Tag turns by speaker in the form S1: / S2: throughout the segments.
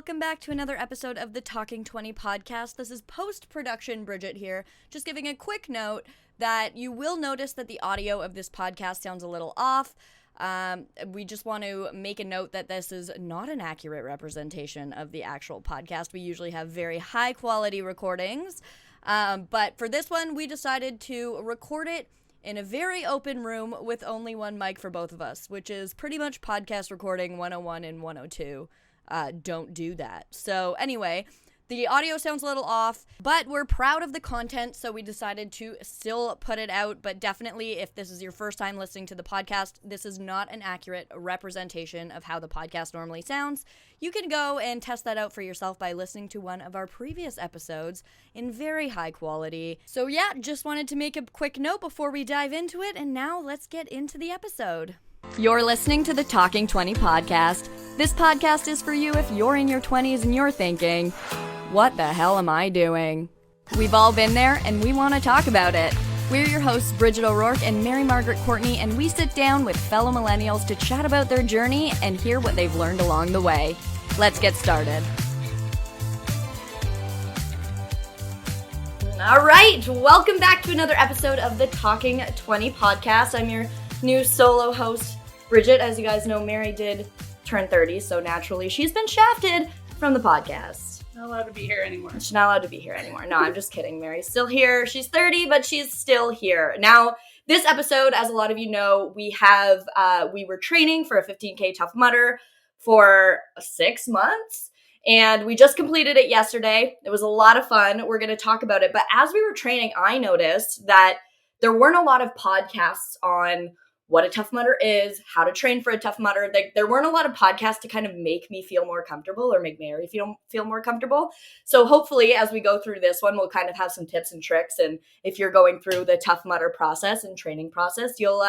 S1: welcome back to another episode of the Talking 20 podcast. This is post-production Bridget here, just giving a quick note that you will notice that the audio of this podcast sounds a little off. We just want to make a note that this is not an accurate representation of the actual podcast. We usually have very high quality recordings, but for this one, we decided to record it in a very open room with only one mic for both of us, which is pretty much podcast recording 101 and 102. Don't do that. So anyway, the audio sounds a little off, but we're proud of the content, so we decided to still put it out. But definitely, if this is your first time listening to the podcast, this is not an accurate representation of how the podcast normally sounds. You can go and test that out for yourself by listening to one of our previous episodes in very high quality. So yeah, just wanted to make a quick note before we dive into it, and now let's get into the episode. You're listening to the Talking 20 podcast. This podcast is for you if you're in your 20s and you're thinking, what the hell am I doing? We've all been there, and we want to talk about it. We're your hosts, Bridget O'Rourke and Mary Margaret Courtney, and we sit down with fellow millennials to chat about their journey and hear what they've learned along the way. Let's get started. All right, welcome back to another episode of the Talking 20 podcast. I'm your new solo host, Bridget. As you guys know, Mary did turn 30, so naturally she's been shafted from the podcast.
S2: Not allowed to be here anymore.
S1: She's not allowed to be here anymore. No, I'm just kidding. Mary's still here. She's 30, but she's still here. Now, this episode, as a lot of you know, we were training for a 15K Tough Mudder for 6 months, and we just completed it yesterday. It was a lot of fun. We're going to talk about it, but as we were training, I noticed that there weren't a lot of podcasts on what a Tough Mudder is, how to train for a Tough Mudder. There weren't a lot of podcasts to kind of make me feel more comfortable or make Mary feel more comfortable. So hopefully as we go through this one, we'll kind of have some tips and tricks. And if you're going through the Tough Mudder process and training process, you'll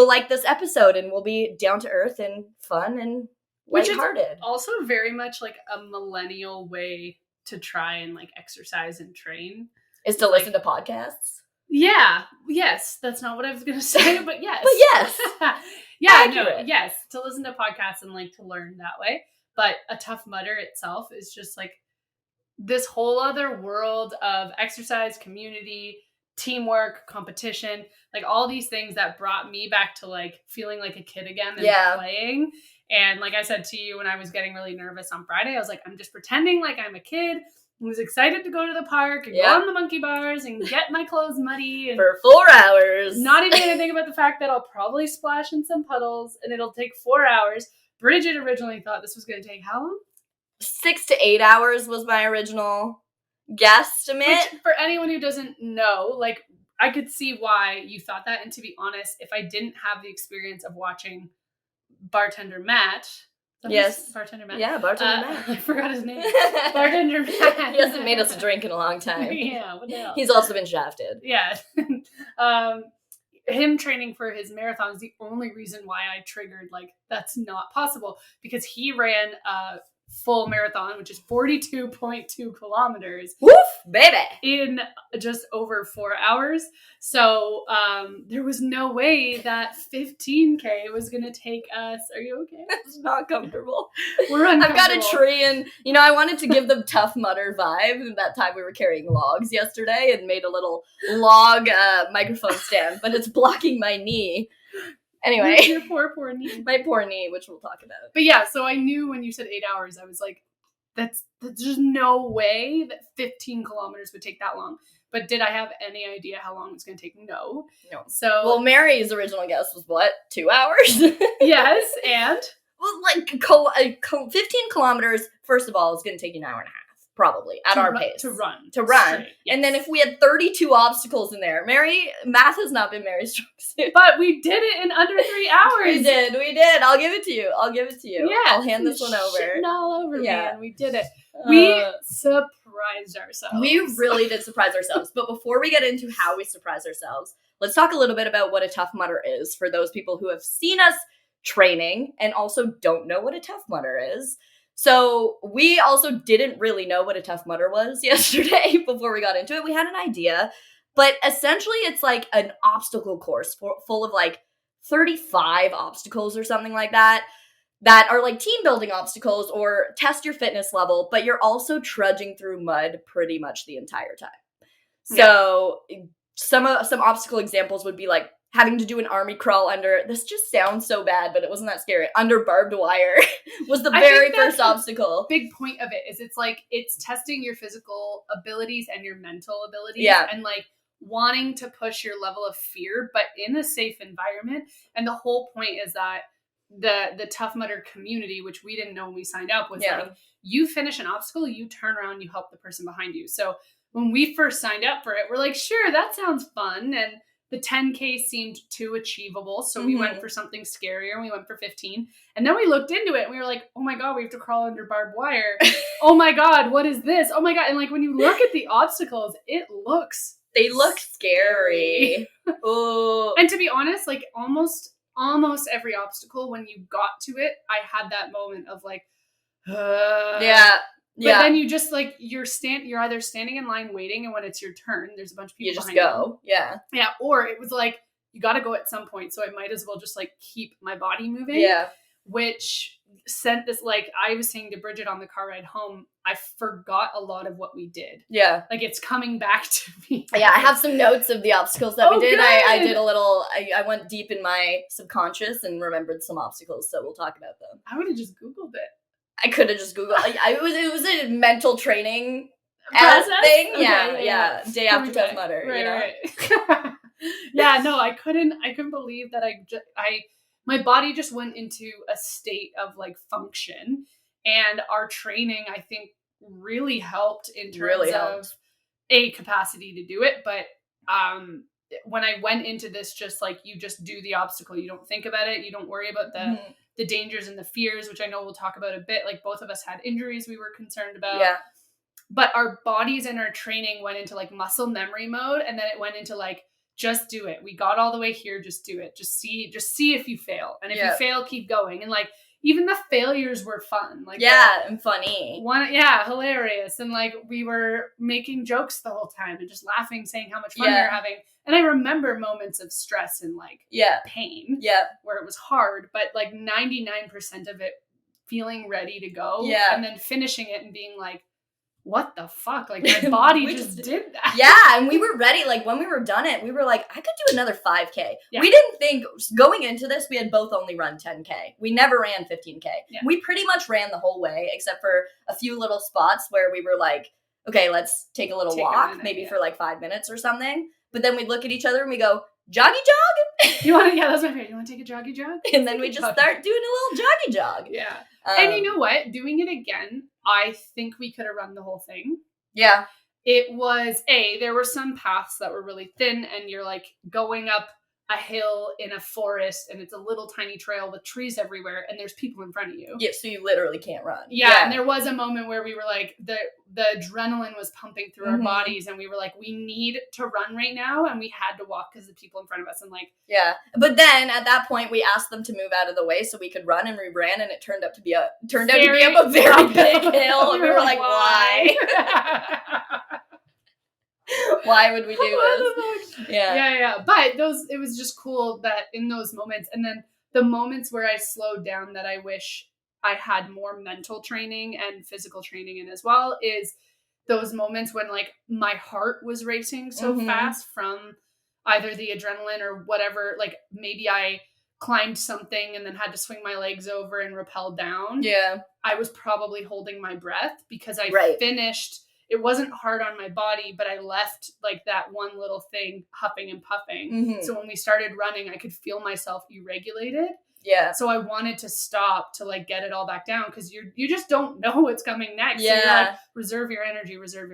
S1: like this episode, and we'll be down to earth and fun and lighthearted.
S2: Which is also very much like a millennial way to try and like exercise and train.
S1: Is to listen to podcasts.
S2: Yeah. Yes. That's not what I was going to say, but yes.
S1: But yes.
S2: Yeah. No. Yes. To listen to podcasts and like to learn that way. But a Tough Mudder itself is just like this whole other world of exercise, community, teamwork, competition, like all these things that brought me back to like feeling like a kid again and playing. And like I said to you when I was getting really nervous on Friday, I was like, I'm just pretending like I'm a kid. I was excited to go to the park and go on the monkey bars and get my clothes muddy. And
S1: for 4 hours.
S2: Not even going to think about the fact that I'll probably splash in some puddles and it'll take 4 hours. Bridget originally thought this was going to take how long?
S1: 6 to 8 hours was my original guesstimate.
S2: Which, for anyone who doesn't know, like, I could see why you thought that. And to be honest, if I didn't have the experience of watching Bartender Matt...
S1: Yes.
S2: Bartender Matt.
S1: Yeah, Bartender Matt.
S2: I forgot his name. Bartender Matt.
S1: He hasn't made us a drink in a long time.
S2: Yeah, what the hell?
S1: He's also been shafted.
S2: Yeah. Him training for his marathon is the only reason why I triggered, like, that's not possible. Because he ran a full marathon, which is 42.2 kilometers.
S1: Woof, baby! In
S2: just over 4 hours. So there was no way that 15K was going to take us. Are you okay?
S1: It's not comfortable.
S2: We're uncomfortable.
S1: I've got a tree, and, I wanted to give the Tough Mudder vibe. That time we were carrying logs yesterday and made a little log microphone stand, but it's blocking my knee. Anyway.
S2: Your poor knee.
S1: My poor knee, which we'll talk about.
S2: But yeah, so I knew when you said 8 hours, I was like, that's just no way that 15 kilometers would take that long. But did I have any idea how long it was going to take? No. So.
S1: Well, Mary's original guess was what? 2 hours?
S2: Yes, and?
S1: Well, like, 15 kilometers, first of all, is going to take you an hour and a half. Probably, at our pace.
S2: To run.
S1: Straight, yes. And then if we had 32 obstacles in there, math has not been Mary's strong suit.
S2: But we did it in under 3 hours.
S1: We did. I'll give it to you.
S2: Yeah.
S1: I'll hand this one over.
S2: Shitting all over me, and we did it. We surprised ourselves.
S1: We really did surprise ourselves. But before we get into how we surprise ourselves, let's talk a little bit about what a Tough Mudder is for those people who have seen us training and also don't know what a Tough Mudder is. So we also didn't really know what a Tough Mudder was yesterday before we got into it. We had an idea, but essentially it's like an obstacle course full of like 35 obstacles or something like that that are like team building obstacles or test your fitness level, but you're also trudging through mud pretty much the entire time. So some obstacle examples would be like having to do an army crawl under, this just sounds so bad, but it wasn't that scary, under barbed wire was the very first obstacle.
S2: Big point of it is it's like, it's testing your physical abilities and your mental abilities. And like wanting to push your level of fear, but in a safe environment. And the whole point is that the Tough Mudder community, which we didn't know when we signed up, was like, you finish an obstacle, you turn around, you help the person behind you. So when we first signed up for it, we're like, sure, that sounds fun. And the 10K seemed too achievable. So we went for something scarier. We went for 15. And then we looked into it and we were like, oh my God, we have to crawl under barbed wire. Oh my God, what is this? Oh my God. And like, when you look at the obstacles, they look scary.
S1: Oh.
S2: And to be honest, like almost every obstacle, when you got to it, I had that moment of like, But then you just like, you're either standing in line waiting, and when it's your turn, there's a bunch of people
S1: you just go.
S2: You. Yeah. Or it was like, you got to go at some point. So I might as well just like keep my body moving.
S1: Yeah.
S2: Which sent this, like I was saying to Bridget on the car ride home, I forgot a lot of what we did.
S1: Yeah.
S2: Like it's coming back to me.
S1: Yeah. I have some notes of the obstacles that we did. I did a little, I went deep in my subconscious and remembered some obstacles. So we'll talk about them.
S2: I would have just Googled it.
S1: I could have just Googled. It was a mental training thing.
S2: Okay,
S1: yeah. Day after Tough Mudder.
S2: Right. Yeah. No, I couldn't believe that my body just went into a state of like function, and our training, I think, really helped in terms of capacity to do it. But when I went into this, just like, you just do the obstacle, you don't think about it, you don't worry about the dangers and the fears, which I know we'll talk about a bit. Like both of us had injuries we were concerned about.
S1: Yeah.
S2: But our bodies and our training went into like muscle memory mode, and then it went into like, just do it. We got all the way here. Just do it. Just see if you fail. And if you fail, keep going. And like, even the failures were fun. Like,
S1: and funny.
S2: Hilarious. And like, we were making jokes the whole time and just laughing, saying how much fun we were having. And I remember moments of stress and like pain.
S1: Yeah.
S2: Where it was hard, but like 99% of it feeling ready to go.
S1: Yeah.
S2: And then finishing it and being like, what the fuck? Like my body just did that.
S1: Yeah, and we were ready. Like when we were done it, we were like, I could do another 5K.
S2: Yeah.
S1: We didn't think, going into this, we had both only run 10K. We never ran 15K.
S2: Yeah.
S1: We pretty much ran the whole way, except for a few little spots where we were like, okay, let's take a little walk, maybe for like 5 minutes or something. But then we look at each other and we go, joggy jog?
S2: That's my favorite. You want to take a joggy jog?
S1: And then we just start doing a little joggy jog.
S2: Yeah. And you know what? Doing it again, I think we could have run the whole thing.
S1: Yeah.
S2: It was, there were some paths that were really thin, and you're like going up a hill in a forest, and it's a little tiny trail with trees everywhere, and there's people in front of you.
S1: Yeah, so you literally can't run.
S2: Yeah. And there was a moment where we were like, the adrenaline was pumping through our bodies, and we were like, we need to run right now, and we had to walk because the people in front of us, and like,
S1: yeah. But then at that point, we asked them to move out of the way so we could run, and we ran, and it turned out to be up a very big hill, and we were like, why? Why would we do this?
S2: Yeah. But it was just cool that in those moments, and then the moments where I slowed down that I wish I had more mental training and physical training in as well, is those moments when like my heart was racing so fast from either the adrenaline or whatever. Like maybe I climbed something and then had to swing my legs over and rappel down.
S1: Yeah.
S2: I was probably holding my breath because I finished. It wasn't hard on my body, but I left like that one little thing huffing and puffing. So when we started running, I could feel myself deregulated.
S1: Yeah.
S2: So I wanted to stop to like get it all back down, because you just don't know what's coming next.
S1: Yeah.
S2: So you're like, reserve your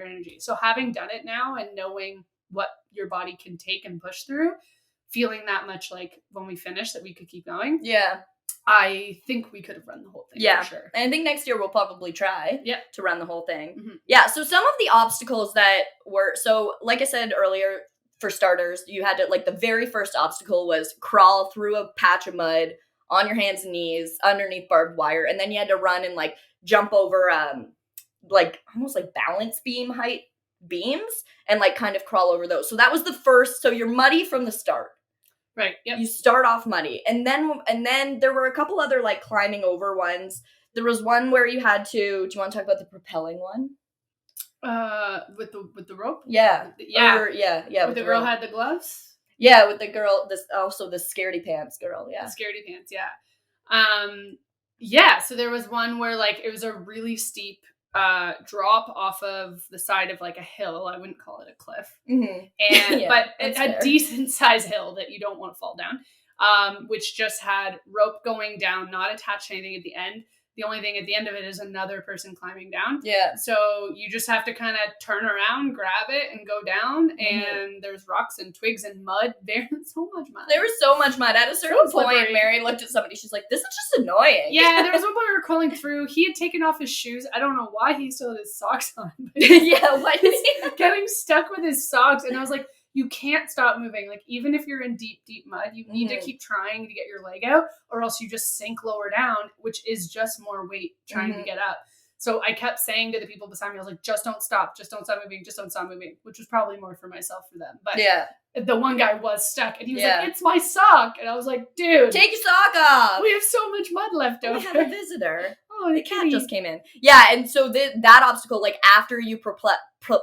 S2: energy. So having done it now and knowing what your body can take and push through, feeling that much like when we finished that we could keep going.
S1: Yeah.
S2: I think we could have run the whole thing.
S1: Yeah.
S2: For sure.
S1: And I think next year we'll probably try to run the whole thing.
S2: Yeah.
S1: So some of the obstacles that were, so like I said earlier, for starters, you had to, like, the very first obstacle was crawl through a patch of mud on your hands and knees underneath barbed wire. And then you had to run and like jump over, like almost like balance beam height beams and like kind of crawl over those. So that was the first. So you're muddy from the start.
S2: Right. Yep.
S1: You start off muddy. And then there were a couple other like climbing over ones. There was one where you had to, do you want to talk about the propelling one?
S2: With the rope?
S1: Yeah.
S2: Yeah.
S1: Yeah.
S2: With the girl had the gloves?
S1: Yeah, with the girl, the scaredy pants girl, yeah.
S2: The scaredy pants, yeah. Yeah, so there was one where like it was a really steep drop off of the side of like a hill. I wouldn't call it a cliff.
S1: Mm-hmm.
S2: And
S1: Yeah,
S2: but
S1: that's
S2: a
S1: fair.
S2: decent size hill that you don't want to fall down. Which just had rope going down, not attached to anything at the end. The only thing at the end of it is another person climbing down.
S1: Yeah.
S2: So you just have to kind of turn around, grab it, and go down.
S1: Mm-hmm.
S2: And there's rocks and twigs and mud. There's so much mud.
S1: There was so much mud. At a certain point, Mary looked at somebody. She's like, this is just annoying.
S2: Yeah, there was one point we were crawling through. He had taken off his shoes. I don't know why he still had his socks on.
S1: Yeah, why is he
S2: getting stuck with his socks? And I was like, you can't stop moving. Like, even if you're in deep, deep mud, you need to keep trying to get your leg out, or else you just sink lower down, which is just more weight trying to get up. So I kept saying to the people beside me, I was like, just don't stop moving, just don't stop moving, which was probably more for myself for them. But
S1: yeah,
S2: the one guy was stuck, and he was like, it's my sock. And I was like, dude,
S1: take your sock off.
S2: We have so much mud left over.
S1: We have a visitor.
S2: Oh,
S1: the cat just came in. Yeah, and so that obstacle, like after you repelled?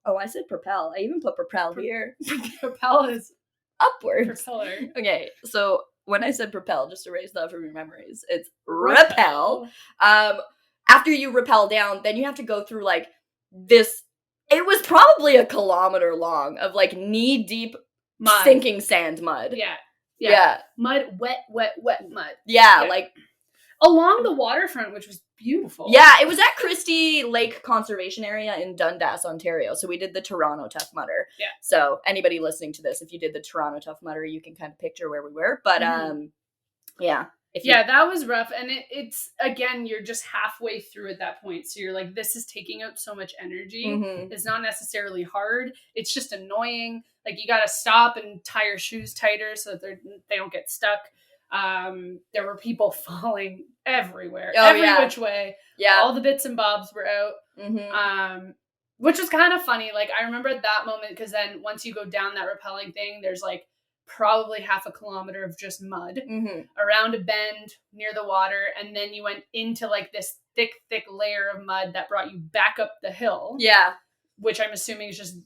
S1: Oh, I said propel. I even put propel here.
S2: Propel is
S1: upwards.
S2: Propeller.
S1: Okay, so when I said propel, just erase that from your memories, it's repel. After you rappel down, then you have to go through like this. It was probably a kilometer long of like knee deep mud. Sinking sand mud.
S2: Yeah. Mud, wet mud.
S1: Yeah, like
S2: along the waterfront, which was beautiful.
S1: Yeah, it was at Christie Lake Conservation Area in Dundas, Ontario. So we did the Toronto Tough Mudder.
S2: Yeah.
S1: So anybody listening to this, if you did the Toronto Tough Mudder, you can kind of picture where we were. But yeah.
S2: That was rough. And it's, again, you're just halfway through at that point. So you're like, this is taking up so much energy. Mm-hmm. It's not necessarily hard. It's just annoying. Like, you got to stop and tie your shoes tighter so that they don't get stuck. There were people falling everywhere, which way. Yeah. All the bits and bobs were out. Mm-hmm. Which was kind of funny. Like, I remember at that moment, because then once you go down that rappelling thing, there's like probably half a kilometer of just mud around a bend near the water. And then you went into like this thick layer of mud that brought you back up the hill. Yeah. Which I'm assuming is just,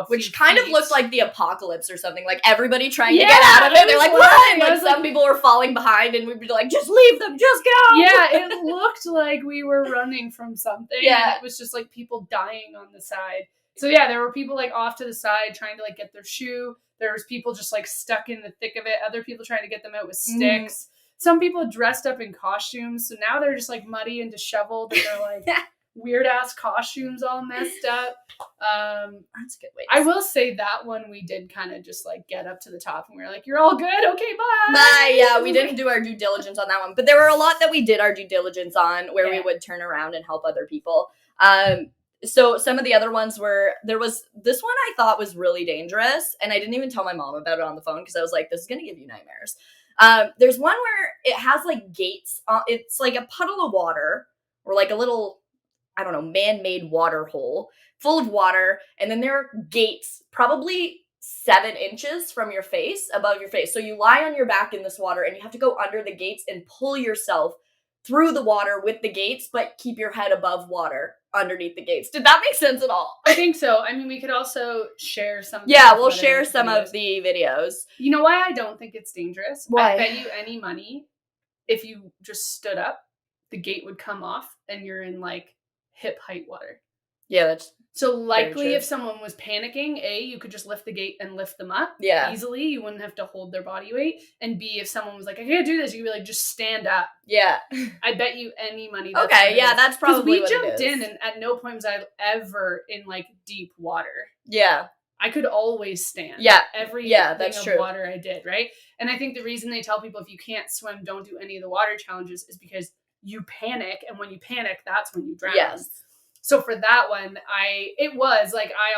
S1: which kind of looked like the apocalypse or something. Like everybody trying to get out of it. They're like, run! Like some people were falling behind and we'd be like, just leave them, just go!
S2: Yeah, it looked like we were running from something. Yeah. And it was just like people dying on the side. So yeah, there were people like off to the side trying to like get their shoe. There was people just like stuck in the thick of it. Other people trying to get them out with sticks. Some people dressed up in costumes. So now they're just like muddy and disheveled. And they're like weird ass costumes all messed up.
S1: That's a good way.
S2: I will say that one we did kind of just like get up to the top and we were like, you're all good? Okay, bye.
S1: Bye. Yeah, we didn't do our due diligence on that one. But there were a lot that we did our due diligence on where we would turn around and help other people. So some of the other ones were, there was this one I thought was really dangerous, and I didn't even tell my mom about it on the phone because I was like, this is going to give you nightmares. There's one where it has like gates. It's like a puddle of water or like a little, I don't know, man-made water hole full of water. And then there are gates probably 7 inches from your face, above your face. So you lie on your back in this water and you have to go under the gates and pull yourself through the water with the gates, but keep your head above water underneath the gates. Did that make sense at all?
S2: I think so. I mean, we could also share some.
S1: Yeah, we'll share some of the videos.
S2: You know why I don't think it's dangerous?
S1: Why?
S2: I bet you any money, if you just stood up, the gate would come off and you're in like hip height water.
S1: Yeah, that's
S2: so likely if someone was panicking, A, you could just lift the gate and lift them up easily. You wouldn't have to hold their body weight. And B, if someone was like, I can't do this, you'd be like, just stand up.
S1: Yeah.
S2: I bet you any money.
S1: Okay, yeah, that's probably what it is.
S2: We jumped in and at no point was I ever in like deep water.
S1: Yeah.
S2: I could always stand.
S1: Yeah.
S2: Every
S1: that's
S2: thing of water I did, right? And I think the reason they tell people if you can't swim, don't do any of the water challenges is because you panic. And when you panic, that's when you drown.
S1: Yes.
S2: So for that one, I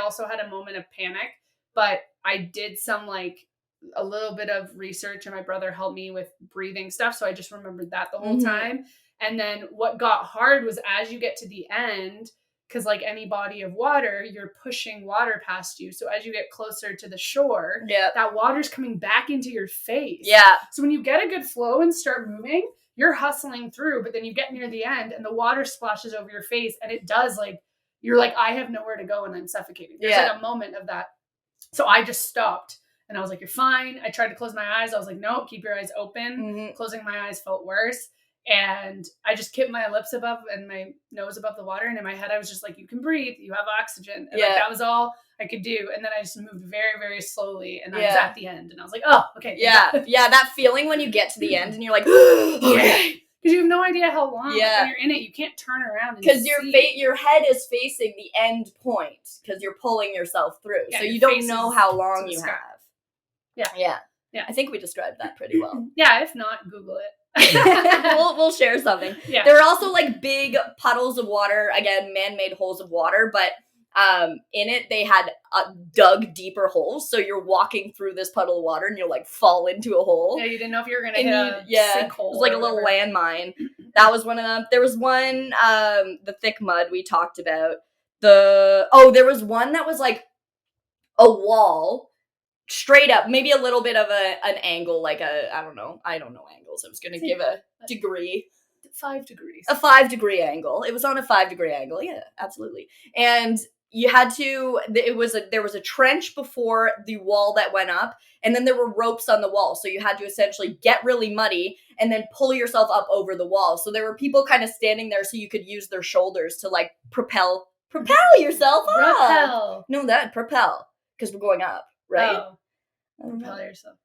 S2: also had a moment of panic, but I did some like a little bit of research and my brother helped me with breathing stuff. So I just remembered that the whole time. And then what got hard was as you get to the end, because like any body of water, you're pushing water past you. So as you get closer to the shore, that water's coming back into your face.
S1: Yeah.
S2: So when you get a good flow and start moving, you're hustling through, but then you get near the end and the water splashes over your face, and it does like, you're like, I have nowhere to go and I'm suffocating. There's like a moment of that. So I just stopped and I was like, you're fine. I tried to close my eyes. I was like, no, keep your eyes open. Closing my eyes felt worse. And I just kept my lips above and my nose above the water. And in my head, I was just like, you can breathe. You have oxygen. And like, that was all I could do. And then I just moved very, very slowly. And I was at the end. And I was like, oh, okay.
S1: Yeah. That feeling when you get to the end and you're like, okay.
S2: Because you have no idea how long when you're in it. You can't turn around.
S1: Because your head is facing the end point because you're pulling yourself through. So you don't know how long you have. Yeah. I think we described that pretty well.
S2: Yeah, if not, Google it.
S1: we'll share something. Yeah. There are also like big puddles of water, again, man-made holes of water, but in it they had dug deeper holes, so you're walking through this puddle of water and you'll like fall into a hole.
S2: Yeah, you didn't know if you were gonna hit a sinkhole.
S1: It was like a little landmine. That was one of them. There was one, the thick mud we talked about. There was one that was like a wall straight up, maybe a little bit of an angle, like I don't know angles. I was gonna give a degree.
S2: 5 degrees.
S1: A 5-degree angle. It was on a 5-degree angle. Yeah, absolutely. And you had to, there was a trench before the wall that went up, and then there were ropes on the wall. So you had to essentially get really muddy and then pull yourself up over the wall. So there were people kind of standing there so you could use their shoulders to like propel yourself up. Propel. Because we're going up, right?
S2: Oh. Propel yourself.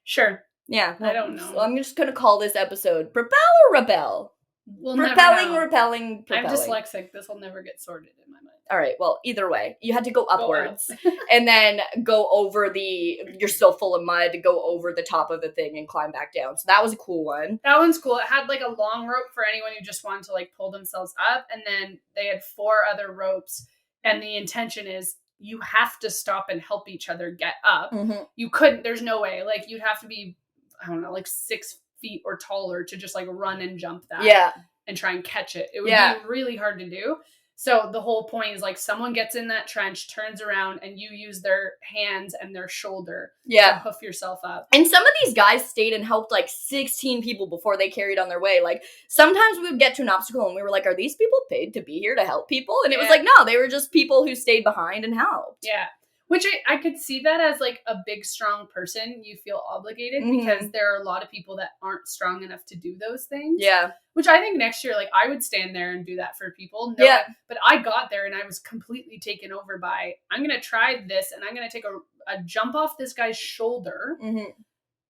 S2: Sure.
S1: Yeah.
S2: I don't know.
S1: So I'm just going to call this episode Propel or Rebel? Repelling.
S2: I'm dyslexic. This will never get sorted in my mind.
S1: All right. Well, either way, you had to go upwards and then go over you're still full of mud, go over the top of the thing and climb back down. So that was a cool one.
S2: That one's cool. It had like a long rope for anyone who just wanted to like pull themselves up. And then they had 4 other ropes. And the intention is you have to stop and help each other get up. You couldn't, there's no way. Like you'd have to be, I don't know, like 6 feet or taller to just like run and jump that and try and catch it. It would be really hard to do. So the whole point is like someone gets in that trench, turns around, and you use their hands and their shoulder to hoof yourself up.
S1: And some of these guys stayed and helped like 16 people before they carried on their way. Like sometimes we would get to an obstacle and we were like, are these people paid to be here to help people? And it was like, no, they were just people who stayed behind and helped.
S2: Yeah. Which I could see that as like a big, strong person. You feel obligated because there are a lot of people that aren't strong enough to do those things.
S1: Yeah.
S2: Which I think next year, like I would stand there and do that for people. No, but I got there and I was completely taken over by, I'm going to try this and I'm going to take a jump off this guy's shoulder.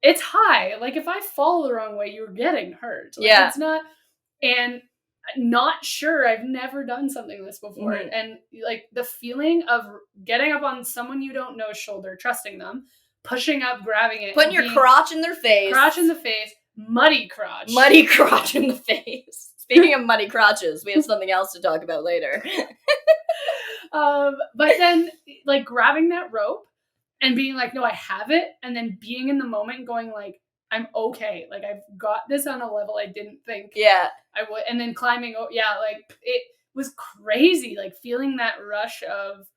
S2: It's high. Like if I fall the wrong way, you're getting hurt. Like, it's not, and not sure. I've never done something like this before. And like the feeling of getting up on someone you don't know's shoulder, trusting them, pushing up, grabbing it,
S1: putting your crotch in their face.
S2: Crotch in the face. Muddy crotch.
S1: Muddy crotch in the face. Speaking of muddy crotches, we have something else to talk about later.
S2: But then like grabbing that rope and being like, no, I have it. And then being in the moment and going like, I'm okay. Like I've got this on a level I didn't think I would. And then climbing. Like it was crazy. Like feeling that rush of,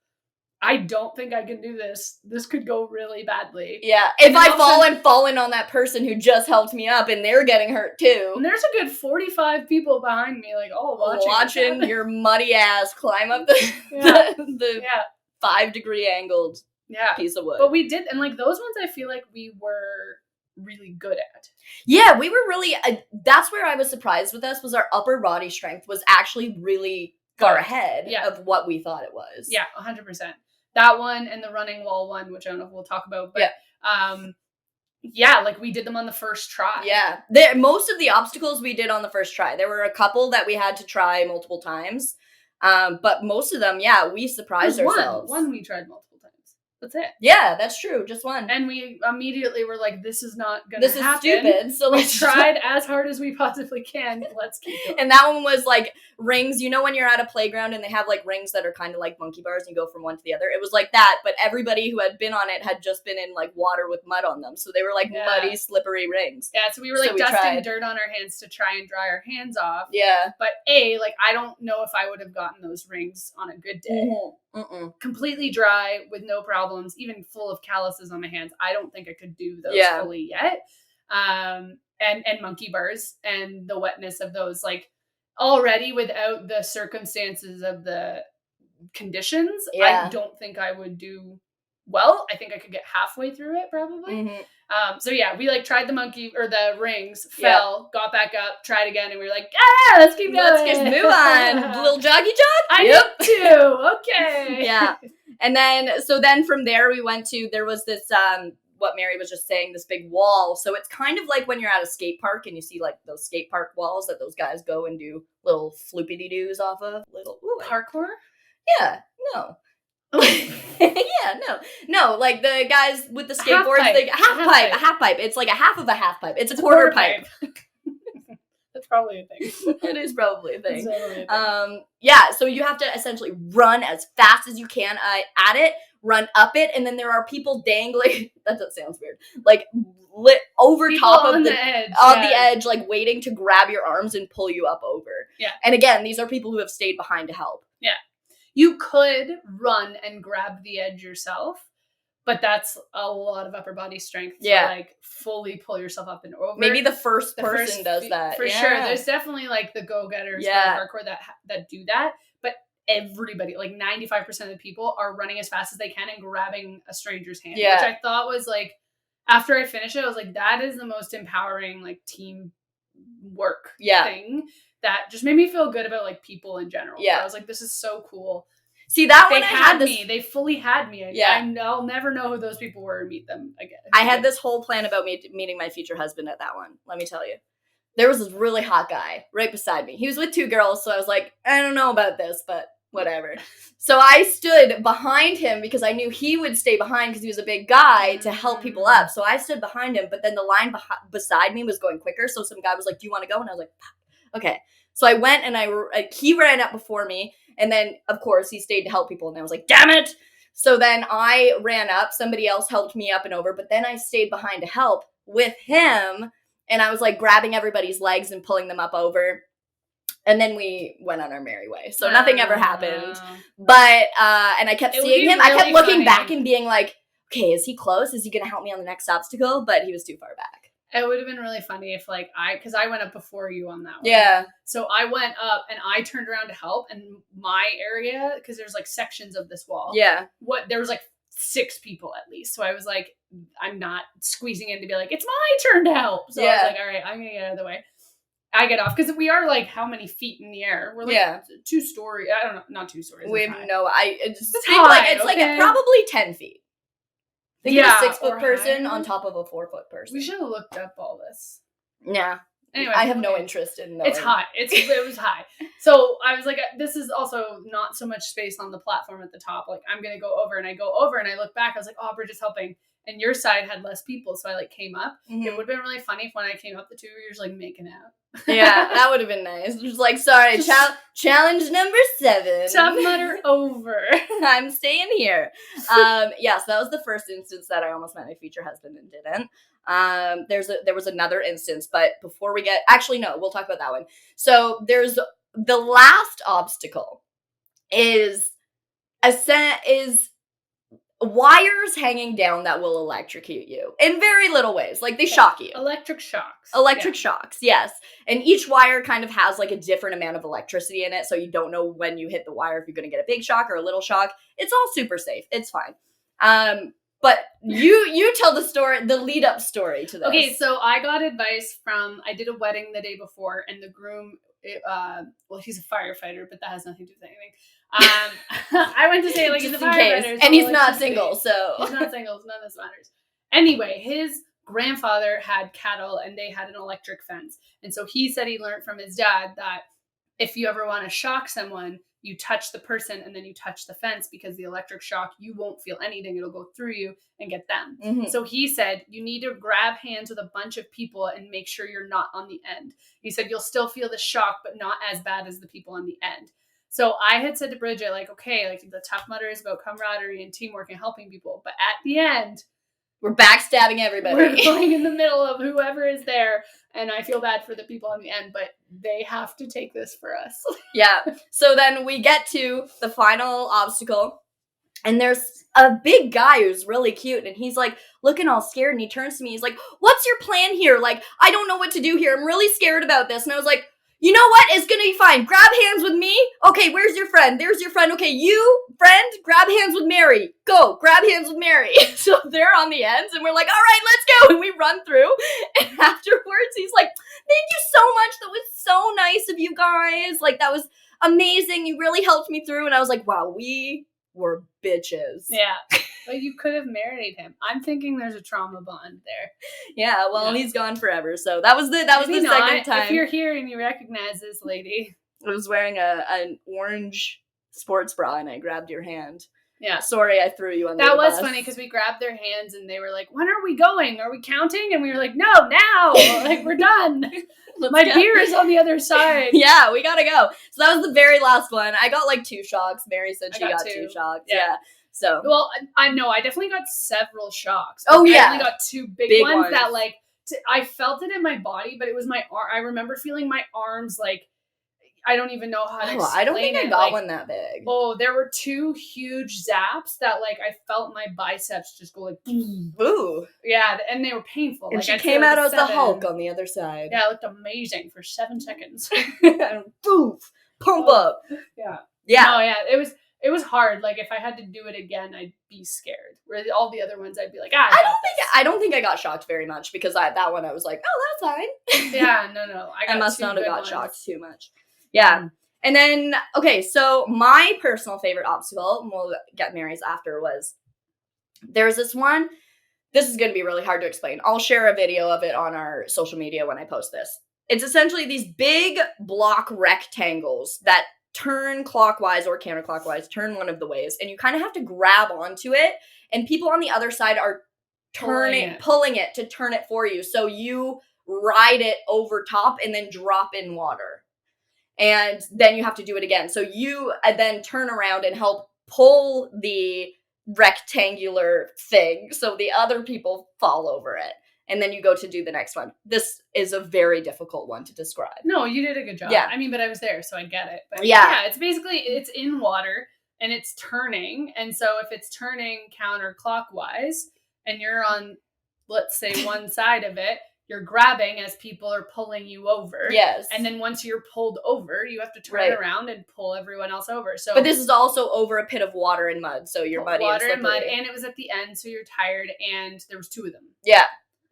S2: I don't think I can do this. This could go really badly.
S1: Yeah. If I fallen on that person who just helped me up and they're getting hurt too.
S2: And there's a good 45 people behind me, like,
S1: watching your muddy ass climb up the 5-degree angled piece of wood.
S2: But we did, and like those ones I feel like we were really good at.
S1: Yeah, we were really, that's where I was surprised with us, was our upper body strength was actually really far ahead of what we thought it was.
S2: Yeah, 100%. That one and the running wall one, which I don't know if we'll talk about, but like we did them on the first try.
S1: Yeah. Most of the obstacles we did on the first try. There were a couple that we had to try multiple times. But most of them, we surprised ourselves.
S2: One we tried multiple times. That's it.
S1: Yeah, that's true. Just one.
S2: And we immediately were like, this is not going to happen.
S1: This is stupid. So
S2: we tried as hard as we possibly can. Let's keep going.
S1: And that one was like rings. You know when you're at a playground and they have like rings that are kind of like monkey bars and you go from one to the other? It was like that, but everybody who had been on it had just been in like water with mud on them. So they were like muddy, slippery rings.
S2: Yeah, so we were like dusting dirt on our hands to try and dry our hands off.
S1: Yeah.
S2: But like I don't know if I would have gotten those rings on a good day. Completely dry with no problems, even full of calluses on my hands. I don't think I could do those fully yet. And monkey bars and the wetness of those, like already without the circumstances of the conditions, I don't think I would do well. I think I could get halfway through it probably. So yeah, we like tried the monkey or the rings, fell, got back up, tried again, and we were like, let's keep going.
S1: Let's just move on. Little joggy jog?
S2: I did too. Okay.
S1: Yeah. And then from there we went to, there was this, what Mary was just saying, this big wall. So it's kind of like when you're at a skate park and you see like those skate park walls that those guys go and do little floopity-doos off of.
S2: Parkour?
S1: Yeah. No. No, like the guys with the skateboards, a half pipe. It's like a half of a half pipe. It's a quarter pipe.
S2: That's probably a thing.
S1: It is probably a thing. Yeah, so you have to essentially run as fast as you can at it, run up it, and then there are people dangling. That sounds weird. Like lit over people top of the edge, like waiting to grab your arms and pull you up over.
S2: Yeah.
S1: And again, these are people who have stayed behind to help.
S2: Yeah. You could run and grab the edge yourself, but that's a lot of upper body strength to like fully pull yourself up and over.
S1: Maybe the first person does that.
S2: For sure. There's definitely like the go-getters hardcore that do that, but everybody, like 95% of the people are running as fast as they can and grabbing a stranger's hand, which I thought was like, after I finished it, I was like, that is the most empowering like team work thing. That just made me feel good about like people in general. Yeah. I was like, this is so cool.
S1: See, that
S2: they had me. They fully had me. I'll never know who those people were and meet them again.
S1: I had this whole plan about meeting my future husband at that one. Let me tell you. There was this really hot guy right beside me. He was with two girls, so I was like, I don't know about this, but whatever. So I stood behind him because I knew he would stay behind because he was a big guy to help people up. So I stood behind him, but then the line beside me was going quicker. So some guy was like, do you want to go? And I was like, okay. So I went and he ran up before me. And then, of course, he stayed to help people. And I was like, damn it. So then I ran up. Somebody else helped me up and over. But then I stayed behind to help with him. And I was like grabbing everybody's legs and pulling them up over. And then we went on our merry way. So nothing ever happened. But, and I kept seeing him. Really I kept looking back and being like, okay, is he close? Is he going to help me on the next obstacle? But he was too far back.
S2: It would have been really funny if like because I went up before you on that one.
S1: Yeah.
S2: So I went up and I turned around to help, and my area, because there's like sections of this wall.
S1: Yeah.
S2: There was like 6 people at least. So I was like, I'm not squeezing in to be like, it's my turn to help. So I was like, all right, I'm going to get out of the way. I get off because we are like how many feet in the air? We're like 2 stories. I don't know, not 2 stories.
S1: We have no. It's
S2: high,
S1: like probably 10 feet. Think of a 6-foot person
S2: higher.
S1: On top of a 4-foot person.
S2: We should have looked up all this.
S1: Yeah. Anyway, I have no interest in knowing.
S2: It's high. It was high. So I was like, this is also not so much space on the platform at the top. Like I'm gonna go over, and I go over, and I look back. I was like, oh, Bridget's helping, and your side had less people, so I like came up. Mm-hmm. It would have been really funny if when I came up, the 2 of you were like making out.
S1: Yeah, that would have been nice. Just like, sorry, challenge number 7.
S2: Tough Mudder over.
S1: I'm staying here. So that was the first instance that I almost met my future husband and didn't. There was another instance, but before we we'll talk about that one. So there's the last obstacle is wires hanging down that will electrocute you in very little ways. Like they shock you.
S2: Electric shocks.
S1: Shocks, yes. And each wire kind of has like a different amount of electricity in it, so you don't know when you hit the wire if you're going to get a big shock or a little shock. It's all super safe. It's fine. But you tell the story, the lead up story to this.
S2: Okay, so I got advice I did a wedding the day before, and the groom, he's a firefighter, but that has nothing to do with anything. I went to say like he's a firefighter,
S1: and he's not single, so
S2: he's not single. So none of this matters. Anyway, his grandfather had cattle, and they had an electric fence, and so he said he learned from his dad that if you ever want to shock someone, you touch the person and then you touch the fence, because the electric shock, you won't feel anything. It'll go through you and get them.
S1: Mm-hmm.
S2: So he said, you need to grab hands with a bunch of people and make sure you're not on the end. He said, you'll still feel the shock, but not as bad as the people on the end. So I had said to Bridget, like, okay, like the Tough Mudder is about camaraderie and teamwork and helping people. But at the end,
S1: we're backstabbing everybody.
S2: We're going in the middle of whoever is there. And I feel bad for the people on the end, but they have to take this for us.
S1: Yeah. So then we get to the final obstacle. And there's a big guy who's really cute, and he's like looking all scared, and he turns to me, he's like, what's your plan here? Like, I don't know what to do here. I'm really scared about this. And I was like, you know what? It's gonna be fine. Grab hands with me. Okay, where's your friend? There's your friend. Okay, you, friend, grab hands with Mary. Go, grab hands with Mary. So they're on the ends, and we're like, all right, let's go. And we run through, and afterwards, he's like, thank you so much. That was so nice of you guys. Like, that was amazing. You really helped me through. And I was like, wow, we were bitches.
S2: Yeah. But you could have married him. I'm thinking there's a trauma bond there.
S1: Yeah, well, he's gone forever. So that was the second time.
S2: If you're here and you recognize this lady.
S1: I was wearing an orange sports bra and I grabbed your hand.
S2: Yeah.
S1: Sorry, I threw you on the
S2: bus. That was
S1: bus.
S2: funny because we grabbed their hands and they were like, when are we going? Are we counting? And we were like, no, now. Like, we're done. My beer is on the other side.
S1: Yeah, we gotta go. So that was the very last one. I got like 2 shocks. Mary said she got 2 shocks. Yeah. So.
S2: Well, I know. I definitely got several shocks.
S1: Oh, yeah.
S2: I only got 2 big ones that like, I felt it in my body, but it was my arm. I remember feeling my arms like, I don't even know how to explain it.
S1: I don't think I got one that big.
S2: Oh, there were 2 huge zaps that like I felt my biceps just go like,
S1: ooh.
S2: Yeah, and they were painful.
S1: And
S2: like,
S1: she came out as the Hulk on the other side.
S2: Yeah, it looked amazing for 7 seconds.
S1: Boof, pump up.
S2: Yeah.
S1: Yeah.
S2: Oh yeah, it was hard. Like if I had to do it again, I'd be scared. Where all the other ones, I'd be like,
S1: I don't think I got shocked very much because that one I was like, oh, that's fine.
S2: Yeah, no.
S1: I must not have got shocked too much. Yeah. And then, okay, so my personal favorite obstacle, and we'll get Mary's after, was there's this one. This is going to be really hard to explain. I'll share a video of it on our social media when I post this. It's essentially these big block rectangles that turn clockwise or counterclockwise, turn one of the ways, and you kind of have to grab onto it, and people on the other side are pulling it to turn it for you. So you ride it over top and then drop in water. And then you have to do it again. So you then turn around and help pull the rectangular thing so the other people fall over it. And then you go to do the next one. This is a very difficult one to describe.
S2: No, you did a good job.
S1: Yeah.
S2: I mean, but I was there, so I get it. But
S1: yeah,
S2: it's basically, it's in water and it's turning. And so if it's turning counterclockwise and you're on, let's say, one side of it, you're grabbing as people are pulling you over.
S1: Yes.
S2: And then once you're pulled over, you have to turn around and pull everyone else over. So,
S1: but this is also over a pit of water and mud, so you're muddy
S2: water
S1: and
S2: mud, and it was at the end, so you're tired, and there was 2 of them.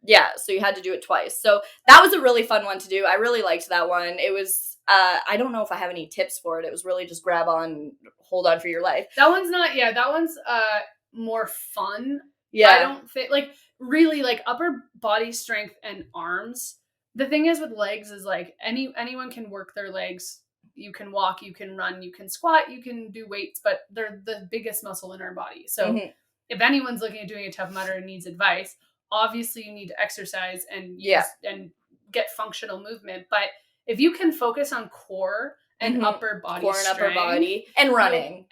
S1: Yeah, so you had to do it twice. So that was a really fun one to do. I really liked that one. It was, I don't know if I have any tips for it. It was really just grab on, hold on for your life.
S2: That one's more fun.
S1: Yeah.
S2: I don't think, like, really, like, upper body strength and arms. The thing is with legs is, like, anyone can work their legs. You can walk, you can run, you can squat, you can do weights, but they're the biggest muscle in our body. So if anyone's looking at doing a Tough Mudder and needs advice, obviously you need to exercise and and get functional movement. But if you can focus on core and upper body strength,
S1: and running.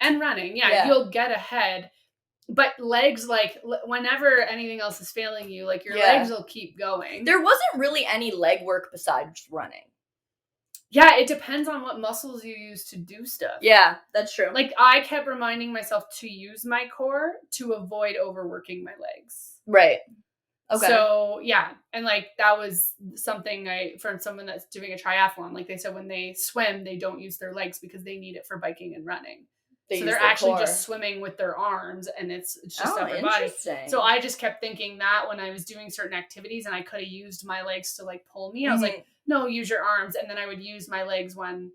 S2: You'll get ahead. But legs, like, whenever anything else is failing you, like, your legs will keep going.
S1: There wasn't really any leg work besides running.
S2: Yeah, it depends on what muscles you use to do stuff.
S1: Yeah, that's true.
S2: Like, I kept reminding myself to use my core to avoid overworking my legs.
S1: Right. Okay.
S2: So, yeah. And, like, that was something from someone that's doing a triathlon. Like, they said when they swim, they don't use their legs because they need it for biking and running. So they're actually just swimming with their arms, and it's just upper body. So I just kept thinking that when I was doing certain activities and I could have used my legs to, like, pull me. I was like, no, use your arms. And then I would use my legs when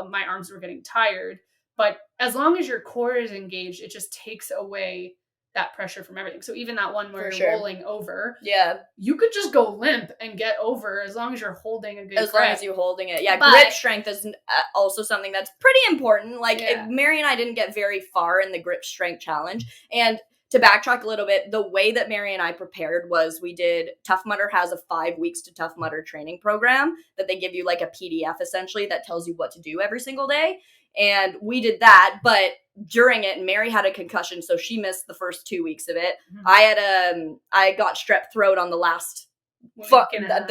S2: my arms were getting tired. But as long as your core is engaged, it just takes away that pressure from everything. So even that one where
S1: For
S2: you're
S1: sure.
S2: rolling over,
S1: Yeah.
S2: you could just go limp and get over as long as you're holding a good
S1: As
S2: grip.
S1: long as you're holding it. Yeah,
S2: But-
S1: grip strength is also something that's pretty important. Like,
S2: Yeah.
S1: Mary and I didn't get very far in the grip strength challenge. And to backtrack a little bit, the way that Mary and I prepared was we did, Tough Mudder has a 5 weeks to Tough Mudder training program that they give you like a PDF essentially that tells you what to do every single day. And we did that, but during it, Mary had a concussion, so she missed the first 2 weeks of it.
S2: Mhm.
S1: I got strep throat on the last
S2: Week
S1: the
S2: and a half.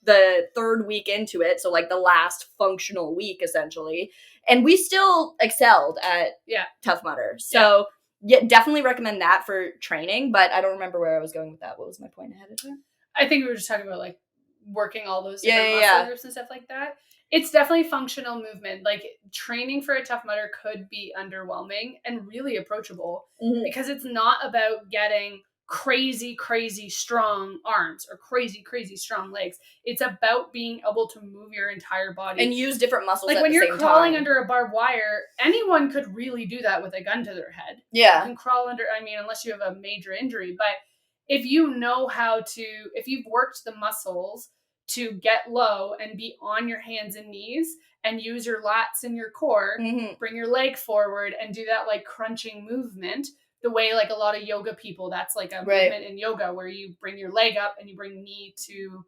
S1: the third week into it, so like the last functional week essentially, and we still excelled at Tough Mudder. So yeah, definitely recommend that for training. But I don't remember where I was going with that. What was my point ahead of time?
S2: I think we were just talking about like working all those
S1: Yeah,
S2: different
S1: yeah,
S2: muscle
S1: yeah.
S2: groups and stuff like that. It's definitely functional movement. Like training for a Tough Mudder could be underwhelming and really approachable because it's not about getting crazy strong arms or crazy strong legs. It's about being able to move your entire body
S1: And use different muscles
S2: like
S1: at
S2: when
S1: the
S2: you're
S1: same
S2: crawling
S1: time.
S2: under a barbed wire, anyone could really do that with a gun to their head.
S1: Yeah.
S2: You can crawl under, I mean, unless you have a major injury, but if you know how to, if you've worked the muscles to get low and be on your hands and knees and use your lats and your core, bring your leg forward and do that like crunching movement, the way like a lot of yoga people, that's like a movement in yoga where you bring your leg up and you bring knee to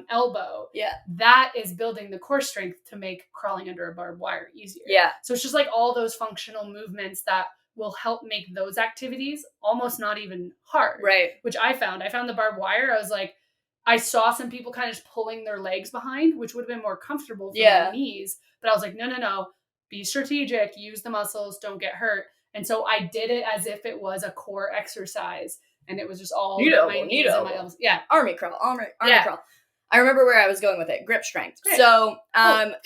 S2: elbow.
S1: Yeah.
S2: That is building the core strength to make crawling under a barbed wire easier.
S1: Yeah.
S2: So it's just like all those functional movements that will help make those activities almost not even hard.
S1: Right.
S2: Which I found the barbed wire. I was like, I saw some people kind of just pulling their legs behind, which would have been more comfortable for my knees. But I was like, no. Be strategic. Use the muscles. Don't get hurt. And so I did it as if it was a core exercise. And it was just all my knees and my elbows. Yeah.
S1: Army crawl. Army crawl. I remember where I was going with it. Grip strength. Great. So, backtracking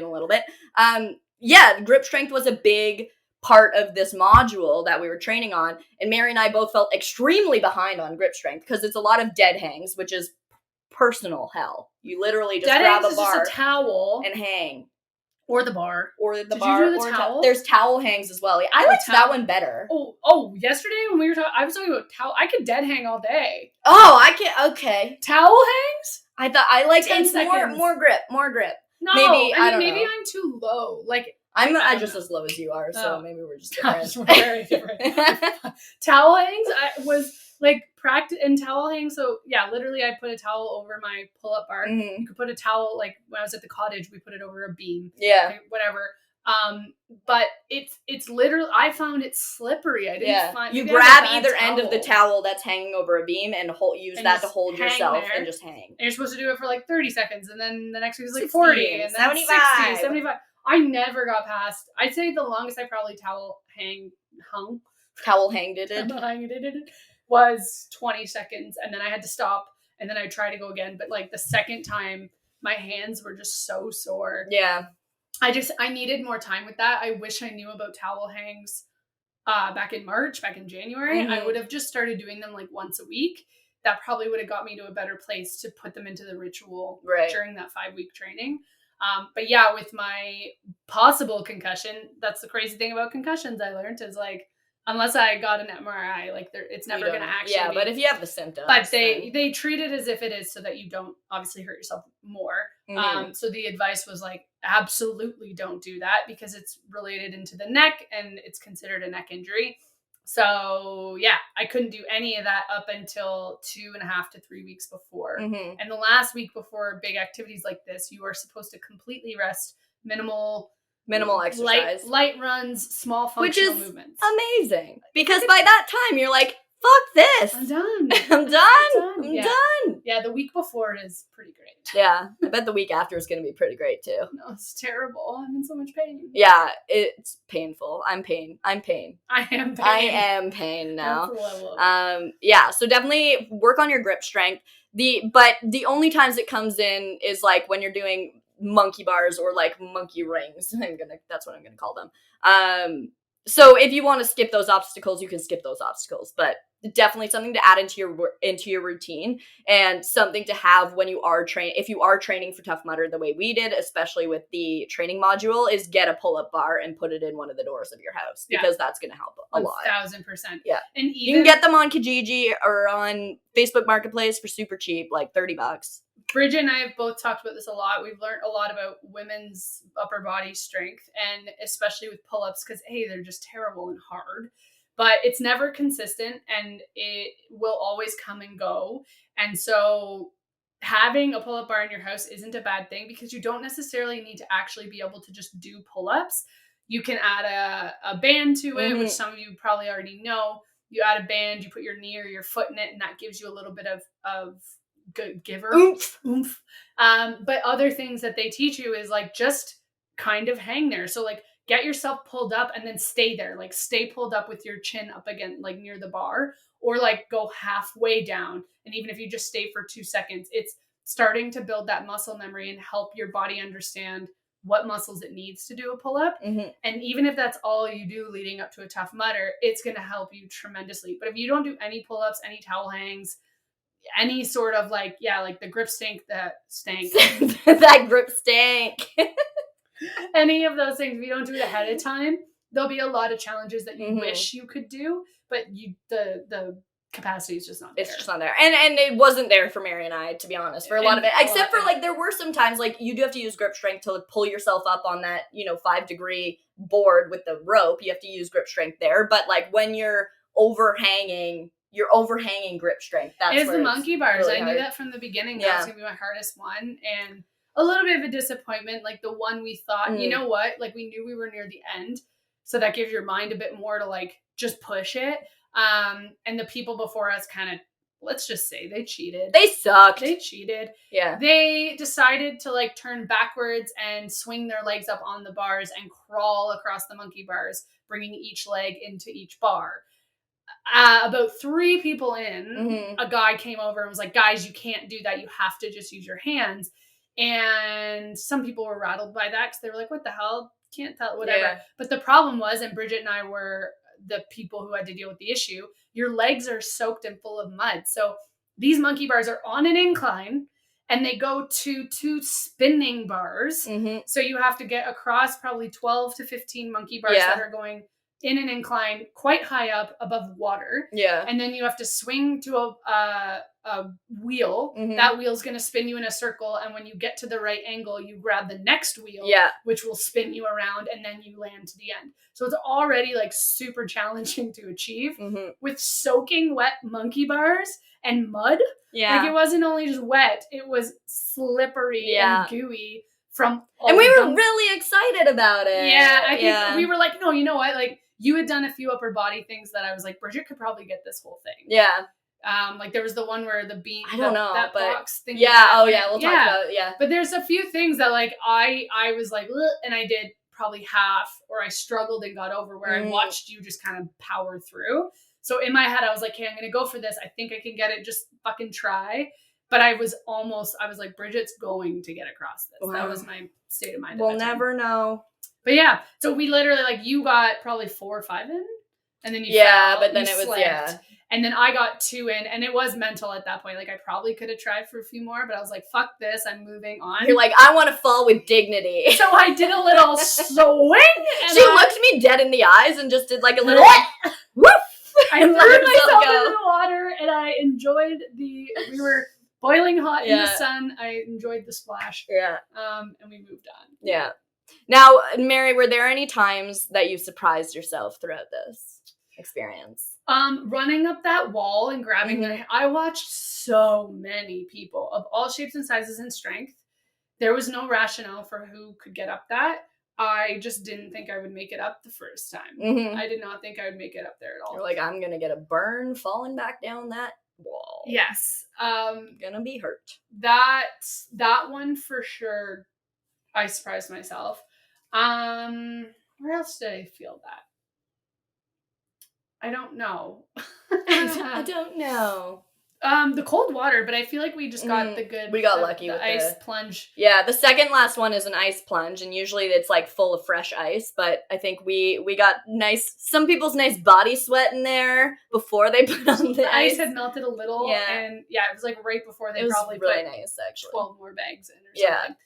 S1: a little bit. Grip strength was a big part of this module that we were training on, and Mary and I both felt extremely behind on grip strength because it's a lot of dead hangs, which is personal hell. You literally just grab a bar,
S2: just a towel,
S1: and hang,
S2: or the bar,
S1: Did
S2: bar. You do the towel?
S1: There's towel hangs as well. I liked that one better.
S2: Oh! Yesterday when we were talking, I was talking about towel. I could dead hang all day.
S1: Oh, I can. Okay,
S2: towel hangs.
S1: I thought I liked
S2: 10
S1: it's
S2: seconds.
S1: more grip.
S2: No,
S1: maybe I don't know.
S2: Maybe I'm too low. Like.
S1: I'm just as low as you are, so maybe we're just different.
S2: We're very different. Towel hangs, I was like practice and towel hangs. So yeah, literally I put a towel over my pull-up bar. You could put a towel, like when I was at the cottage, we put it over a beam.
S1: Yeah.
S2: Like, whatever. But it's literally, I found it slippery. I didn't find
S1: you grab either end of the towel that's hanging over a beam and use that to hold yourself and just hang. And
S2: you're supposed to do it for like 30 seconds, and then the next week is like 40, and then 75. 60, 75. I never got past, I'd say the longest I probably towel hanged was 20 seconds, and then I had to stop, and then I tried to go again, but like the second time my hands were just so sore.
S1: Yeah.
S2: I needed more time with that. I wish I knew about towel hangs back in January. I would have just started doing them like once a week. That probably would have got me to a better place to put them into the ritual during that 5-week training. But yeah, with my possible concussion, that's the crazy thing about concussions I learned is like, unless I got an MRI, like it's never going to actually be.
S1: But if you have the symptoms.
S2: But they treat it as if it is so that you don't obviously hurt yourself more. So the advice was like, absolutely don't do that because it's related into the neck and it's considered a neck injury. So yeah, I couldn't do any of that up until 2.5 to 3 weeks before. And the last week before big activities like this, you are supposed to completely rest, minimal exercise, light runs, small functional movements.
S1: Amazing. Because by that time you're like, fuck this.
S2: I'm done.
S1: I'm done.
S2: Yeah, the week before it is pretty great.
S1: Yeah, I bet the week after is going to be pretty great too.
S2: No, it's terrible. I'm in so much pain.
S1: Yeah, it's painful. I'm pain.
S2: I am pain.
S1: I am pain now.
S2: That's the level.
S1: Yeah, so definitely work on your grip strength. But the only times it comes in is like when you're doing monkey bars or like monkey rings. That's what I'm gonna call them. So if you want to skip those obstacles, you can skip those obstacles, but definitely something to add into your routine, and something to have when you are if you are training for Tough Mudder the way we did, especially with the training module, is get a pull-up bar and put it in one of the doors of your house, because that's going to help a lot.
S2: 1,000%.
S1: Yeah.
S2: And even,
S1: you can get them on Kijiji or on Facebook Marketplace for super cheap, like $30.
S2: Bridget and I have both talked about this a lot. We've learned a lot about women's upper body strength, and especially with pull-ups, because they're just terrible and hard, but it's never consistent and it will always come and go. And so having a pull-up bar in your house isn't a bad thing, because you don't necessarily need to actually be able to just do pull-ups. You can add a band to it, which some of you probably already know. You add a band, you put your knee or your foot in it, and that gives you a little bit of giver oomph. But other things that they teach you is like just kind of hang there. So like get yourself pulled up and then stay there, like stay pulled up with your chin up again, like near the bar, or like go halfway down. And even if you just stay for 2 seconds, it's starting to build that muscle memory and help your body understand what muscles it needs to do a pull-up. And even if that's all you do leading up to a Tough Mudder, it's going to help you tremendously. But if you don't do any pull-ups, any towel hangs, any sort of like the grip stank that stank
S1: that grip stank
S2: any of those things, if you don't do it ahead of time, there'll be a lot of challenges that you wish you could do, but the capacity is just not there.
S1: It's just not there. And it wasn't there for Mary and I, to be honest, for a lot of it. Except for like there were some times like you do have to use grip strength to pull yourself up on that, 5-degree board with the rope. You have to use grip strength there. But like when you're overhanging grip strength. That's
S2: the monkey bars.
S1: Really
S2: I knew that from the beginning. That was gonna be my hardest one, and a little bit of a disappointment. Like the one we thought, you know what? Like we knew we were near the end, so that gives your mind a bit more to like just push it. And the people before us kind of, let's just say, they cheated.
S1: They sucked.
S2: They cheated.
S1: Yeah.
S2: They decided to like turn backwards and swing their legs up on the bars and crawl across the monkey bars, bringing each leg into each bar. About 3 people in, a guy came over and was like, guys, you can't do that. You have to just use your hands. And some people were rattled by that because they were like, what the hell? Can't tell, whatever. Yeah. But the problem was, and Bridget and I were the people who had to deal with the issue, your legs are soaked and full of mud. So these monkey bars are on an incline and they go to 2 spinning bars. So you have to get across probably 12 to 15 monkey bars that are going in an incline quite high up above water. Yeah. And then you have to swing to a wheel. That wheel's going to spin you in a circle. And when you get to the right angle, you grab the next wheel, which will spin you around, and then you land to the end. So it's already like super challenging to achieve with soaking wet monkey bars and mud. Yeah. Like it wasn't only just wet, it was slippery and gooey from all.
S1: And we were really excited about it.
S2: Yeah. I think we were like, no, you know what? Like, you had done a few upper body things that I was like, Bridget could probably get this whole thing. Yeah. Like there was the one where the beam,
S1: I don't know,
S2: that
S1: but
S2: box thing.
S1: Yeah. Oh yeah. We'll talk about it. Yeah.
S2: But there's a few things that like, I was like, and I did probably half, or I struggled and got over, where I watched you just kind of power through. So in my head, I was like, okay, I'm going to go for this. I think I can get it. Just fucking try. But I was like, Bridget's going to get across this. Wow. That was my state of mind.
S1: We'll never know.
S2: But yeah, so we literally, like, you got probably 4 or 5 in, and then you fell,
S1: but then it was
S2: slipped, and then I got 2 in, and it was mental at that point. Like, I probably could have tried for a few more, but I was like, fuck this, I'm moving on.
S1: You're like, I want to fall with dignity.
S2: So I did a little swing. And
S1: she looked me dead in the eyes and just did like a little woof.
S2: I threw myself into the water, and I enjoyed we were boiling hot in the sun. I enjoyed the splash. Yeah. And we moved on.
S1: Yeah. Now, Mary, were there any times that you surprised yourself throughout this experience?
S2: Running up that wall and grabbing their hand. I watched so many people of all shapes and sizes and strength. There was no rationale for who could get up that. I just didn't think I would make it up the first time. I did not think I would make it up there at all.
S1: You're like, I'm going to get a burn falling back down that wall.
S2: Yes.
S1: Gonna be hurt.
S2: That one for sure, I surprised myself. Where else did I feel that? I don't know.
S1: I don't know.
S2: The cold water, but I feel like we just got the good.
S1: We got lucky with
S2: ice plunge.
S1: Yeah, the second last one is an ice plunge, and usually it's like full of fresh ice. But I think we got some people's nice body sweat in there before they put on the
S2: ice. Had melted a little, and it was like right before they probably
S1: really
S2: put
S1: nice, actually.
S2: 12 more bags in or something.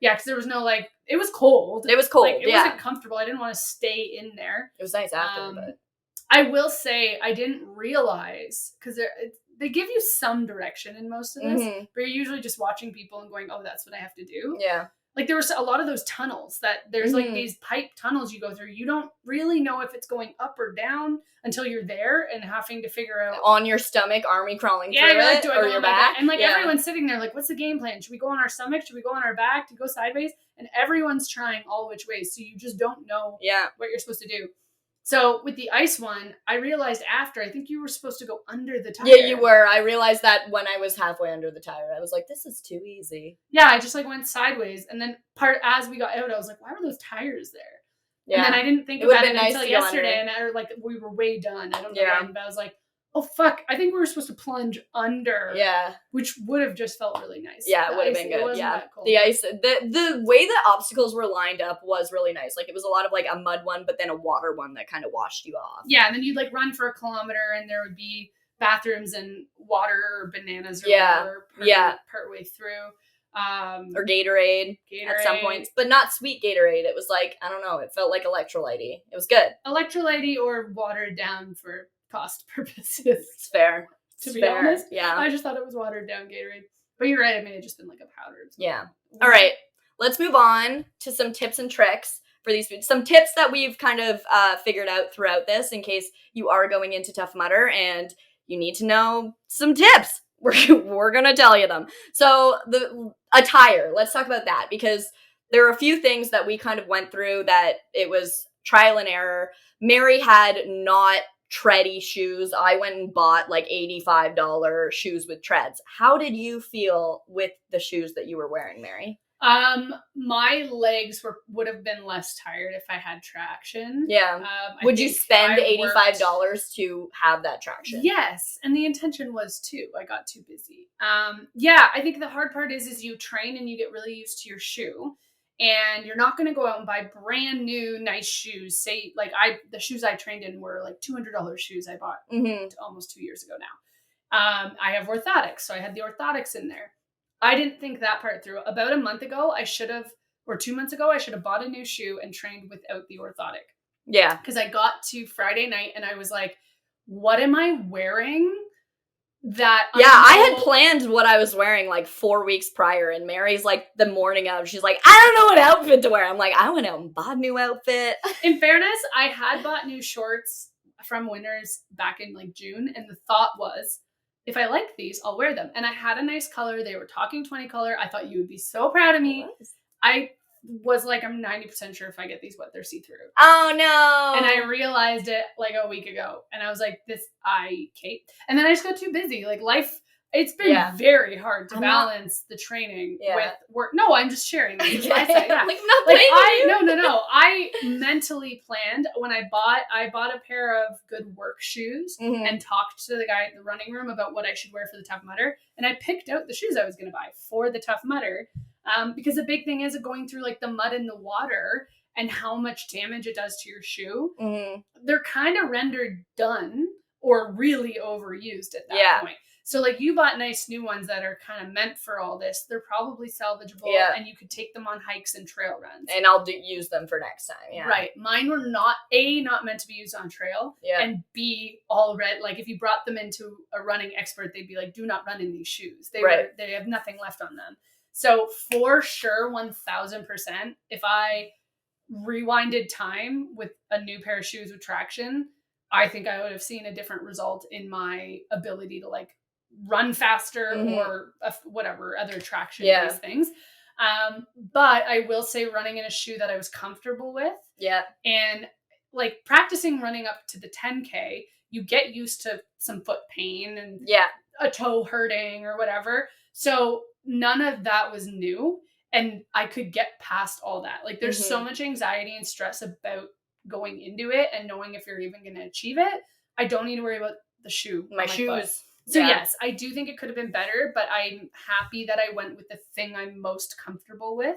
S2: Yeah, because there was no it was cold.
S1: It was cold.
S2: Like, it wasn't comfortable. I didn't want to stay in there.
S1: It was nice after, but
S2: I will say I didn't realize because they give you some direction in most of this, but you're usually just watching people and going, oh, that's what I have to do.
S1: Yeah.
S2: Like there was a lot of those tunnels that there's like these pipe tunnels you go through. You don't really know if it's going up or down until you're there and having to figure out.
S1: On your stomach, army crawling through
S2: it,
S1: or your back.
S2: And everyone's sitting there like, what's the game plan? Should we go on our stomach? Should we go on our back? To go sideways? And everyone's trying all which ways. So you just don't know what you're supposed to do. So with the ice one, I realized after, I think you were supposed to go under the tire.
S1: Yeah, you were. I realized that when I was halfway under the tire. I was like, this is too easy.
S2: Yeah, I just went sideways. And then as we got out, I was like, why were those tires there? Yeah. And then I didn't think about it until yesterday. And we were way done. I don't know when, but I was like, oh, fuck. I think we were supposed to plunge under.
S1: Yeah.
S2: Which would have just felt really nice.
S1: Yeah, it would have been good. Yeah. The ice, the way the obstacles were lined up was really nice. Like, it was a lot of, a mud one, but then a water one that kind of washed you off.
S2: Yeah, and then you'd, run for a kilometer, and there would be bathrooms and water or bananas or whatever part way through.
S1: Or Gatorade at some points, but not sweet Gatorade. It was I don't know, it felt like electrolyte-y. It was good.
S2: Electrolyte-y or watered down for cost purposes.
S1: It's fair.
S2: To be honest.
S1: Yeah.
S2: I just thought it was watered down Gatorade. But you're right, it may have just been a powder.
S1: Yeah. All right. Let's move on to some tips and tricks for these foods. Some tips that we've kind of figured out throughout this in case you are going into Tough Mudder and you need to know some tips. We're going to tell you them. So the attire, let's talk about that because there are a few things that we kind of went through that it was trial and error. Mary had not tready shoes. I went and bought $85 shoes with treads. How did you feel with the shoes that you were wearing, Mary?
S2: My legs would have been less tired if I had traction.
S1: Yeah. Would you spend $85 to have that traction?
S2: Yes, and the intention was too. I got too busy. I think the hard part is you train and you get really used to your shoe. And you're not going to go out and buy brand new nice shoes. Say, the shoes I trained in were $200 shoes I bought almost 2 years ago now. I have orthotics, so I had the orthotics in there. I didn't think that part through. About a month ago, or 2 months ago, I should have bought a new shoe and trained without the orthotic.
S1: Yeah.
S2: Because I got to Friday night and I was like, what am I wearing? I had
S1: planned what I was wearing 4 weeks prior, and Mary's the morning of, she's like, I don't know what outfit to wear. I'm like, I went out and bought a new outfit.
S2: In fairness, I had bought new shorts from Winners back in June, and the thought was, if I like these, I'll wear them. And I had a nice color. They were Talking 20 color. I thought you would be so proud of me. I was I'm 90% sure if I get these wet, they're see-through.
S1: Oh, no.
S2: And I realized it a week ago. And I was like, Kate. And then I just got too busy. Life, it's been very hard to balance the training with work. No, I'm just sharing. This is what I said. Yeah. No. I mentally planned when I bought a pair of good work shoes and talked to the guy at the running room about what I should wear for the Tough Mudder. And I picked out the shoes I was going to buy for the Tough Mudder. Because the big thing is going through the mud and the water and how much damage it does to your shoe. Mm-hmm. They're kind of rendered done or really overused at that point. So you bought nice new ones that are kind of meant for all this. They're probably salvageable and you could take them on hikes and trail runs.
S1: And I'll use them for next time. Yeah.
S2: Right. Mine were not meant to be used on trail and B, all red. If you brought them into a running expert, they'd be do not run in these shoes. They have nothing left on them. So for sure, 1000%, if I rewinded time with a new pair of shoes with traction, I think I would have seen a different result in my ability to run faster or whatever other traction based things. But I will say running in a shoe that I was comfortable with. Yeah. And practicing running up to the 10K, you get used to some foot pain and a toe hurting or whatever. So none of that was new, and I could get past all that. There's so much anxiety and stress about going into it and knowing if you're even going to achieve it. I don't need to worry about the shoe.
S1: My shoes.
S2: So yes, I do think it could have been better, but I'm happy that I went with the thing I'm most comfortable with.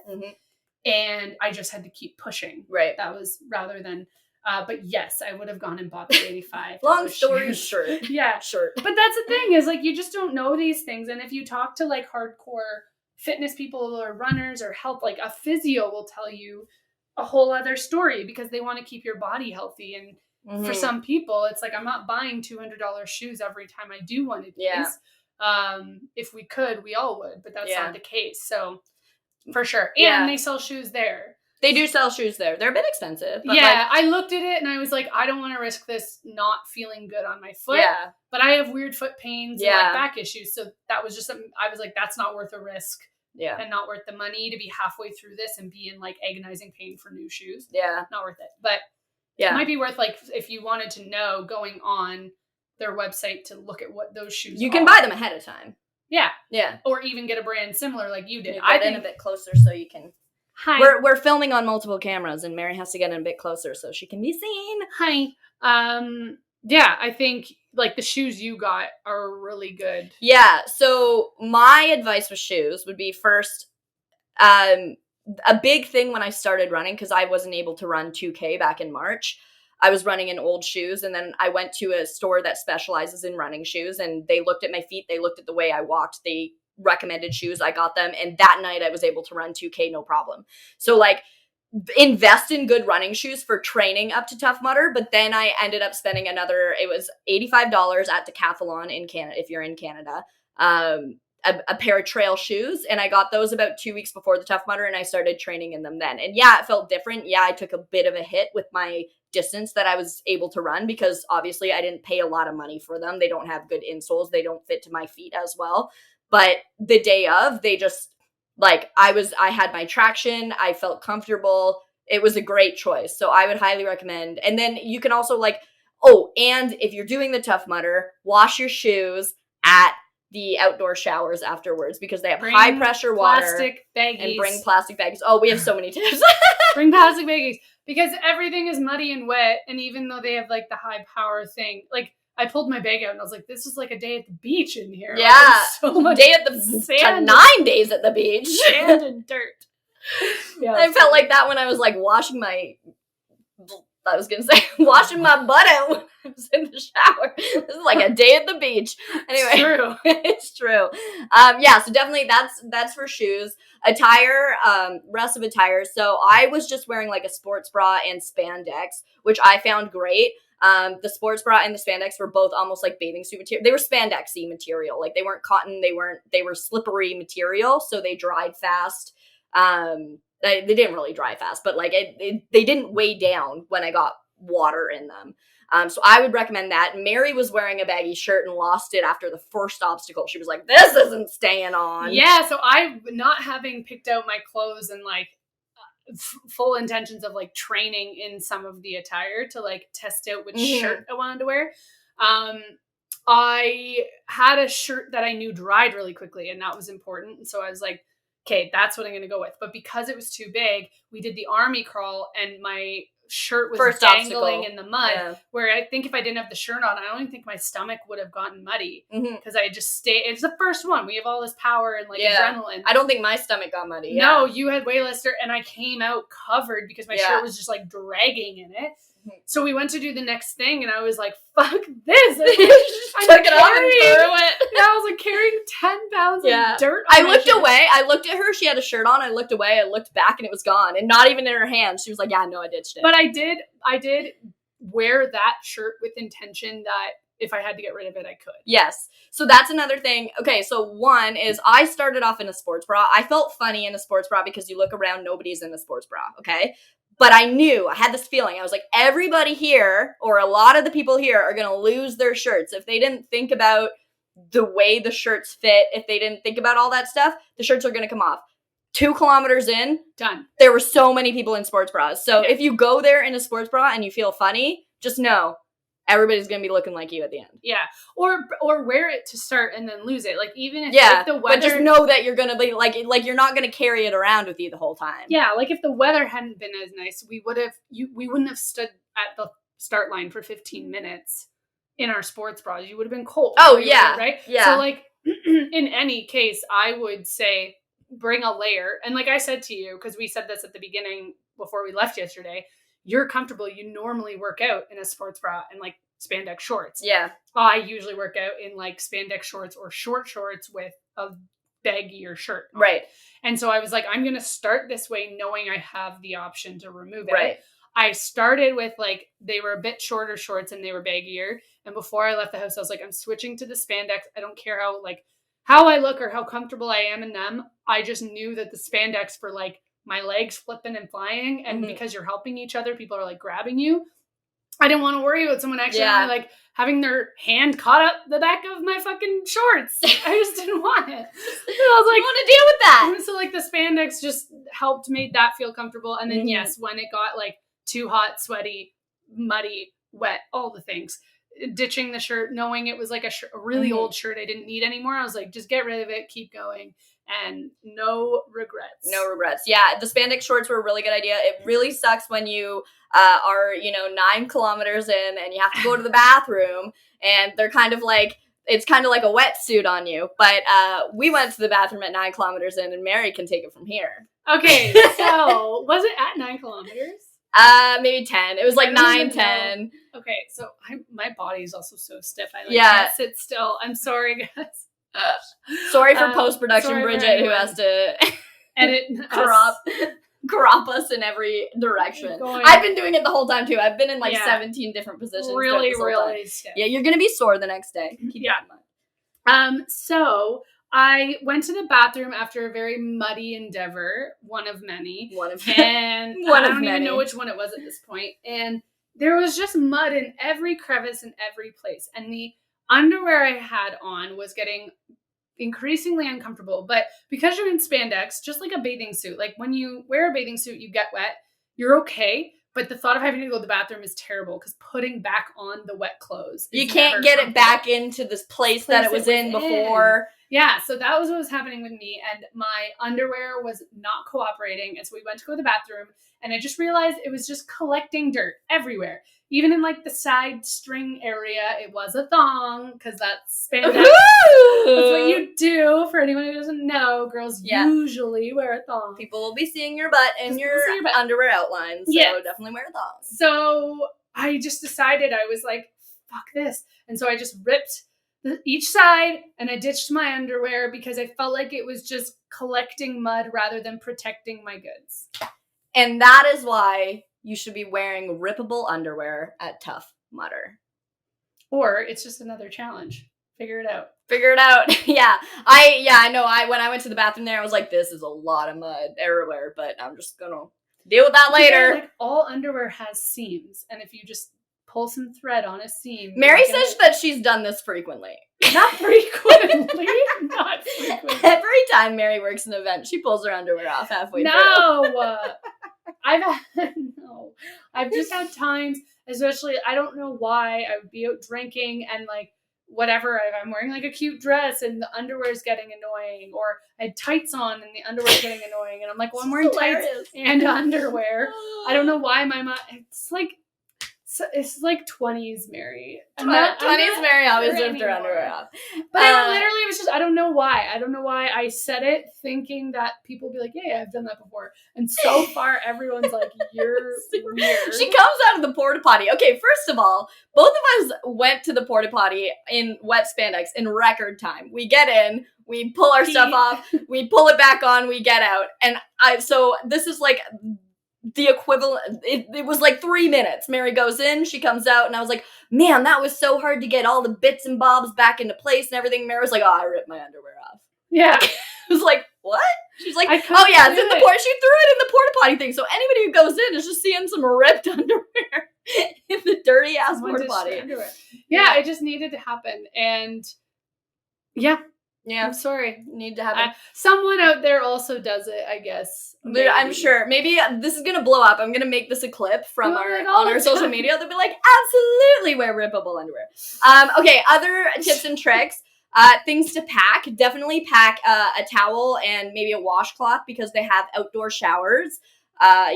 S2: And I just had to keep pushing.
S1: Right.
S2: That was rather than, but yes, I would have gone and bought the $85.
S1: Long story short.
S2: Yeah.
S1: Short.
S2: But that's the thing is like, you just don't know these things. And if you talk to like hardcore fitness people or runners or help, like a physio will tell you a whole other story because they want to keep your body healthy. And for some people, it's like, I'm not buying $200 shoes every time I do one of these.
S1: Yeah.
S2: If we could, we all would, but that's not the case. So for sure. And they sell shoes there.
S1: They do sell shoes there. They're a bit expensive.
S2: But I looked at it and I was like, I don't want to risk this not feeling good on my foot. Yeah. But I have weird foot pains and like back issues. So that was just something I was like, that's not worth a risk. Yeah. And not worth the money to be halfway through this and be in like agonizing pain for new shoes. Yeah. Not worth it. But it might be worth like, if you wanted to know, going on their website to look at what those shoes
S1: You can buy them ahead of time.
S2: Yeah. Yeah. Or even get a brand similar like you did.
S1: I think a bit closer so you can. Hi. We're filming on multiple cameras and Mary has to get in a bit closer so she can be seen.
S2: Hi. Yeah, I think like the shoes you got are really good.
S1: Yeah. So my advice with shoes would be first, a big thing when I started running, because I wasn't able to run 2K back in March. I was running in old shoes, and then I went to a store that specializes in running shoes, and they looked at my feet, they looked at the way I walked, they recommended shoes, I got them, and that night I was able to run 2K no problem. So like, invest in good running shoes for training up to Tough Mudder, but then I ended up spending it was $85 at Decathlon in Canada, if you're in Canada, a pair of trail shoes, and I got those about 2 weeks before the Tough Mudder, and I started training in them then. And yeah, it felt different. Yeah, I took a bit of a hit with my distance that I was able to run because obviously I didn't pay a lot of money for them. They don't have good insoles. They don't fit to my feet as well. But the day of, they just, like, I had my traction. I felt comfortable. It was a great choice. So I would highly recommend. And then you can also and if you're doing the Tough Mudder, wash your shoes at the outdoor showers afterwards because they have high pressure water.
S2: Plastic baggies.
S1: And bring plastic baggies. Oh, we have so many tips.
S2: Bring plastic baggies because everything is muddy and wet. And even though they have like the high power thing, like I pulled my bag out and I was like, this is like a day at the beach in here.
S1: Yeah.
S2: Like, so much
S1: day at the sand. 9 days at the beach.
S2: Sand and dirt.
S1: Yeah, I felt like that when I was like washing my butt out when I was in the shower. This is like a day at the beach. Anyway,
S2: it's true.
S1: It's true. So definitely that's for shoes. Attire, rest of attire. So I was just wearing like a sports bra and spandex, which I found great. The sports bra and the spandex were both almost like bathing suit material. They were spandexy material. Like they weren't cotton. They were slippery material. So they dried fast. They didn't really dry fast, but like they didn't weigh down when I got water in them. So I would recommend that. Mary was wearing a baggy shirt and lost it after the first obstacle. She was like, this isn't staying on.
S2: Yeah. So I, not having picked out my clothes and like full intentions of like training in some of the attire to like test out which shirt I wanted to wear. I had a shirt that I knew dried really quickly and that was important. And so I was like, okay, that's what I'm going to go with. But because it was too big, we did the army crawl and my shirt was
S1: first
S2: dangling
S1: obstacle
S2: in the mud where I think if I didn't have the shirt on, I don't even think my stomach would have gotten muddy because I just stayed. It's the first one. We have all this power and like adrenaline.
S1: I don't think my stomach got muddy.
S2: No, you had way less dirt and I came out covered because my shirt was just like dragging in it. So we went to do the next thing and I was like, fuck this.
S1: Took it off and threw it.
S2: Yeah, I was like carrying 10 pounds of dirt.
S1: I looked away. I looked at her. She had a shirt on. I looked away. I looked back and it was gone. And not even in her hand. She was like, yeah, no, I ditched it.
S2: But I did wear that shirt with intention that if I had to get rid of it, I could.
S1: Yes. So that's another thing. Okay, so one is I started off in a sports bra. I felt funny in a sports bra because you look around, nobody's in a sports bra, okay? But I had this feeling. I was like, everybody here, or a lot of the people here, are going to lose their shirts. If they didn't think about the way the shirts fit, if they didn't think about all that stuff, the shirts are going to come off. 2 kilometers in,
S2: done.
S1: There were so many people in sports bras. So if you go there in a sports bra and you feel funny, just know everybody's going to be looking like you at the end.
S2: Yeah. Or wear it to start and then lose it. Like even if the weather...
S1: but just know that you're going to be like you're not going to carry it around with you the whole time.
S2: Yeah. Like if the weather hadn't been as nice, we wouldn't have stood at the start line for 15 minutes in our sports bras. You would have been cold.
S1: Oh, yeah.
S2: Right?
S1: Yeah.
S2: So, like, in any case, I would say bring a layer. And like I said to you, because we said this at the beginning before we left yesterday, you're comfortable. You normally work out in a sports bra and like spandex shorts.
S1: Yeah.
S2: I usually work out in like spandex shorts or short shorts with a baggier shirt on.
S1: Right.
S2: And so I was like, I'm going to start this way knowing I have the option to remove it.
S1: Right.
S2: I started with like, they were a bit shorter shorts and they were baggier. And before I left the house, I was like, I'm switching to the spandex. I don't care how I look or how comfortable I am in them. I just knew that the spandex for like my legs flipping and flying, and because you're helping each other, people are like grabbing you. I didn't want to worry about someone actually like having their hand caught up the back of my fucking shorts. I just didn't want it. And I was like,
S1: I want to deal with that.
S2: And so like the spandex just helped made that feel comfortable. And then yes, when it got like too hot, sweaty, muddy, wet, all the things, ditching the shirt, knowing it was like a really old shirt I didn't need anymore. I was like, just get rid of it, keep going. And no regrets.
S1: No regrets. Yeah, the spandex shorts were a really good idea. It really sucks when you are, 9 kilometers in and you have to go to the bathroom and they're kind of like, it's kind of like a wetsuit on you. But we went to the bathroom at 9 kilometers in and Mary can take it from here.
S2: Okay, so was it at 9 kilometers?
S1: Maybe 10. It was like 9, 10.
S2: Okay, so my body is also so stiff. I can't sit still. I'm sorry, guys.
S1: Sorry for post-production Bridget, who has to
S2: edit
S1: crop us in every direction. I've been doing it the whole time too. I've been in 17 different positions.
S2: Really stiff.
S1: Yeah, you're gonna be sore the next day. Keep that in
S2: mind. So I went to the bathroom after a very muddy endeavor, one of many. And I don't even know which one it was at this point. And there was just mud in every crevice and every place. And the underwear I had on was getting increasingly uncomfortable. But because you're in spandex, just like a bathing suit, like when you wear a bathing suit, you get wet, you're okay. But the thought of having to go to the bathroom is terrible because putting back on the wet clothes. You can't get it
S1: back into this place that it was in before.
S2: Yeah, so that was what was happening with me. And my underwear was not cooperating. And so we went to go to the bathroom and I just realized it was just collecting dirt everywhere. Even in like the side string area, it was a thong because that's spandex. That's what you do. For anyone who doesn't know, girls usually wear a thong.
S1: People will be seeing your butt and your underwear outlines. So definitely wear a thong.
S2: So I just decided, I was like, fuck this. And so I just ripped each side and I ditched my underwear because I felt like it was just collecting mud rather than protecting my goods.
S1: And that is why you should be wearing rippable underwear at Tough Mudder.
S2: Or it's just another challenge. Figure it out.
S1: Yeah. I know. When I went to the bathroom there, I was like, this is a lot of mud everywhere, but I'm just gonna deal with that later.
S2: Like all underwear has seams, and if you just pull some thread on a seam.
S1: Mary says that she's done this frequently.
S2: Not frequently.
S1: Every time Mary works an event, she pulls her underwear off halfway through.
S2: I've just had times, especially, I don't know why, I would be out drinking and like whatever, I'm wearing like a cute dress and the underwear is getting annoying, or I had tights on and the underwear is getting annoying, and I'm like, well, I'm wearing tights and underwear. I don't know why my mom, it's like 20s Mary.
S1: 20s Mary always ripped her underwear off.
S2: But it literally was just, I don't know why. I said it thinking that people would be like, yeah, I've done that before. And so far, everyone's like, you're weird.
S1: She comes out of the porta potty. Okay, first of all, both of us went to the porta potty in wet spandex in record time. We get in, we pull our stuff off, we pull it back on, we get out. And so this is like the equivalent, it was like 3 minutes. Mary goes in, she comes out, and I was like, man, that was so hard to get all the bits and bobs back into place and everything. Mary was like, oh, I ripped my underwear off.
S2: Yeah.
S1: I was like, what? She's like, oh yeah, it's in the porta. She threw it in the porta potty thing. So anybody who goes in is just seeing some ripped underwear in the dirty ass porta potty.
S2: Yeah, it just needed to happen. And yeah. I'm sorry.
S1: Need to happen.
S2: Someone out there also does it, I guess.
S1: Maybe. I'm sure. Maybe this is going to blow up. I'm going to make this a clip from on our social media. They'll be like, absolutely wear rippable underwear. Okay, other tips and tricks. Things to pack. Definitely pack a towel and maybe a washcloth because they have outdoor showers.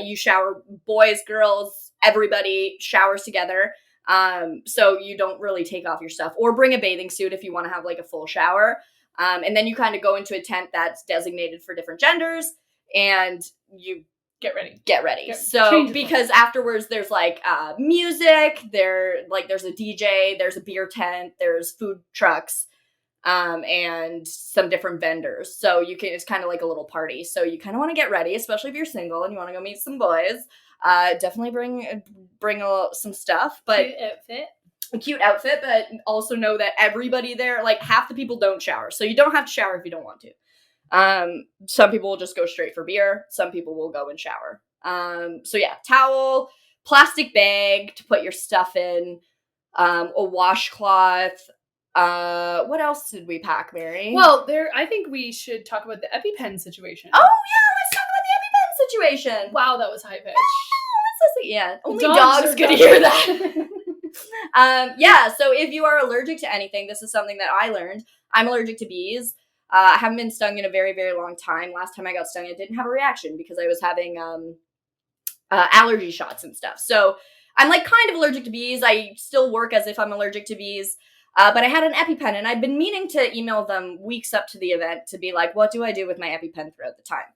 S1: You shower, boys, girls, everybody showers together. So you don't really take off your stuff, or bring a bathing suit if you want to have like a full shower. And then you kind of go into a tent that's designated for different genders, and you
S2: get ready.
S1: So because afterwards there's like music, there's a DJ, there's a beer tent, there's food trucks, and some different vendors. So it's kind of like a little party. So you kind of want to get ready, especially if you're single and you want to go meet some boys. Definitely bring some stuff, but a cute outfit, but also know that everybody there, like half the people don't shower. So you don't have to shower if you don't want to. Some people will just go straight for beer. Some people will go and shower. So yeah, towel, plastic bag to put your stuff in, a washcloth. What else did we pack, Mary?
S2: Well, I think we should talk about the EpiPen situation.
S1: Oh yeah, let's talk about the EpiPen situation.
S2: Wow, that was high pitch.
S1: Yeah, only dogs could hear that. Yeah, so if you are allergic to anything, this is something that I learned. I'm allergic to bees. I haven't been stung in a very, very long time. Last time I got stung, I didn't have a reaction because I was having allergy shots and stuff. So I'm like kind of allergic to bees. I still work as if I'm allergic to bees. But I had an EpiPen, and I'd been meaning to email them weeks up to the event to be like, what do I do with my EpiPen throughout the time?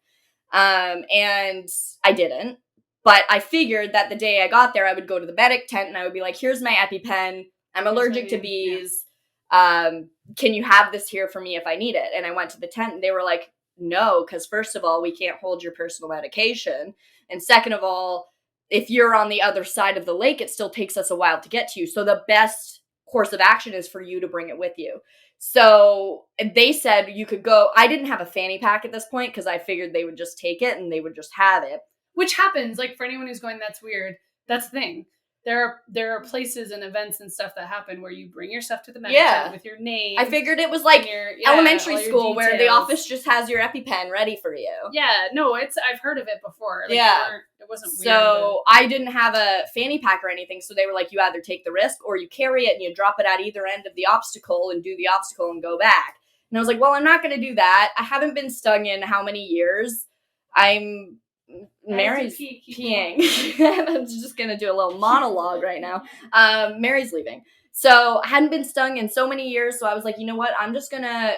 S1: And I didn't. But I figured that the day I got there, I would go to the medic tent and I would be like, here's my EpiPen. I'm allergic to bees. Yeah. Can you have this here for me if I need it? And I went to the tent and they were like, no, because first of all, we can't hold your personal medication. And second of all, if you're on the other side of the lake, it still takes us a while to get to you. So the best course of action is for you to bring it with you. So they said you could go. I didn't have a fanny pack at this point because I figured they would just take it and they would just have it.
S2: Which happens, like, for anyone who's going, that's weird. That's the thing. There are places and events and stuff that happen where you bring your stuff to the medic tent with your name.
S1: I figured it was like elementary school where the office just has your EpiPen ready for you.
S2: Yeah, no, I've heard of it before. Like, it wasn't weird.
S1: So I didn't have a fanny pack or anything, so they were like, you either take the risk or you carry it and you drop it at either end of the obstacle and do the obstacle and go back. And I was like, well, I'm not going to do that. I haven't been stung in how many years? Mary's peeing. I'm just gonna do a little monologue right now. Mary's leaving. So I hadn't been stung in so many years, so I was like, you know what? I'm just gonna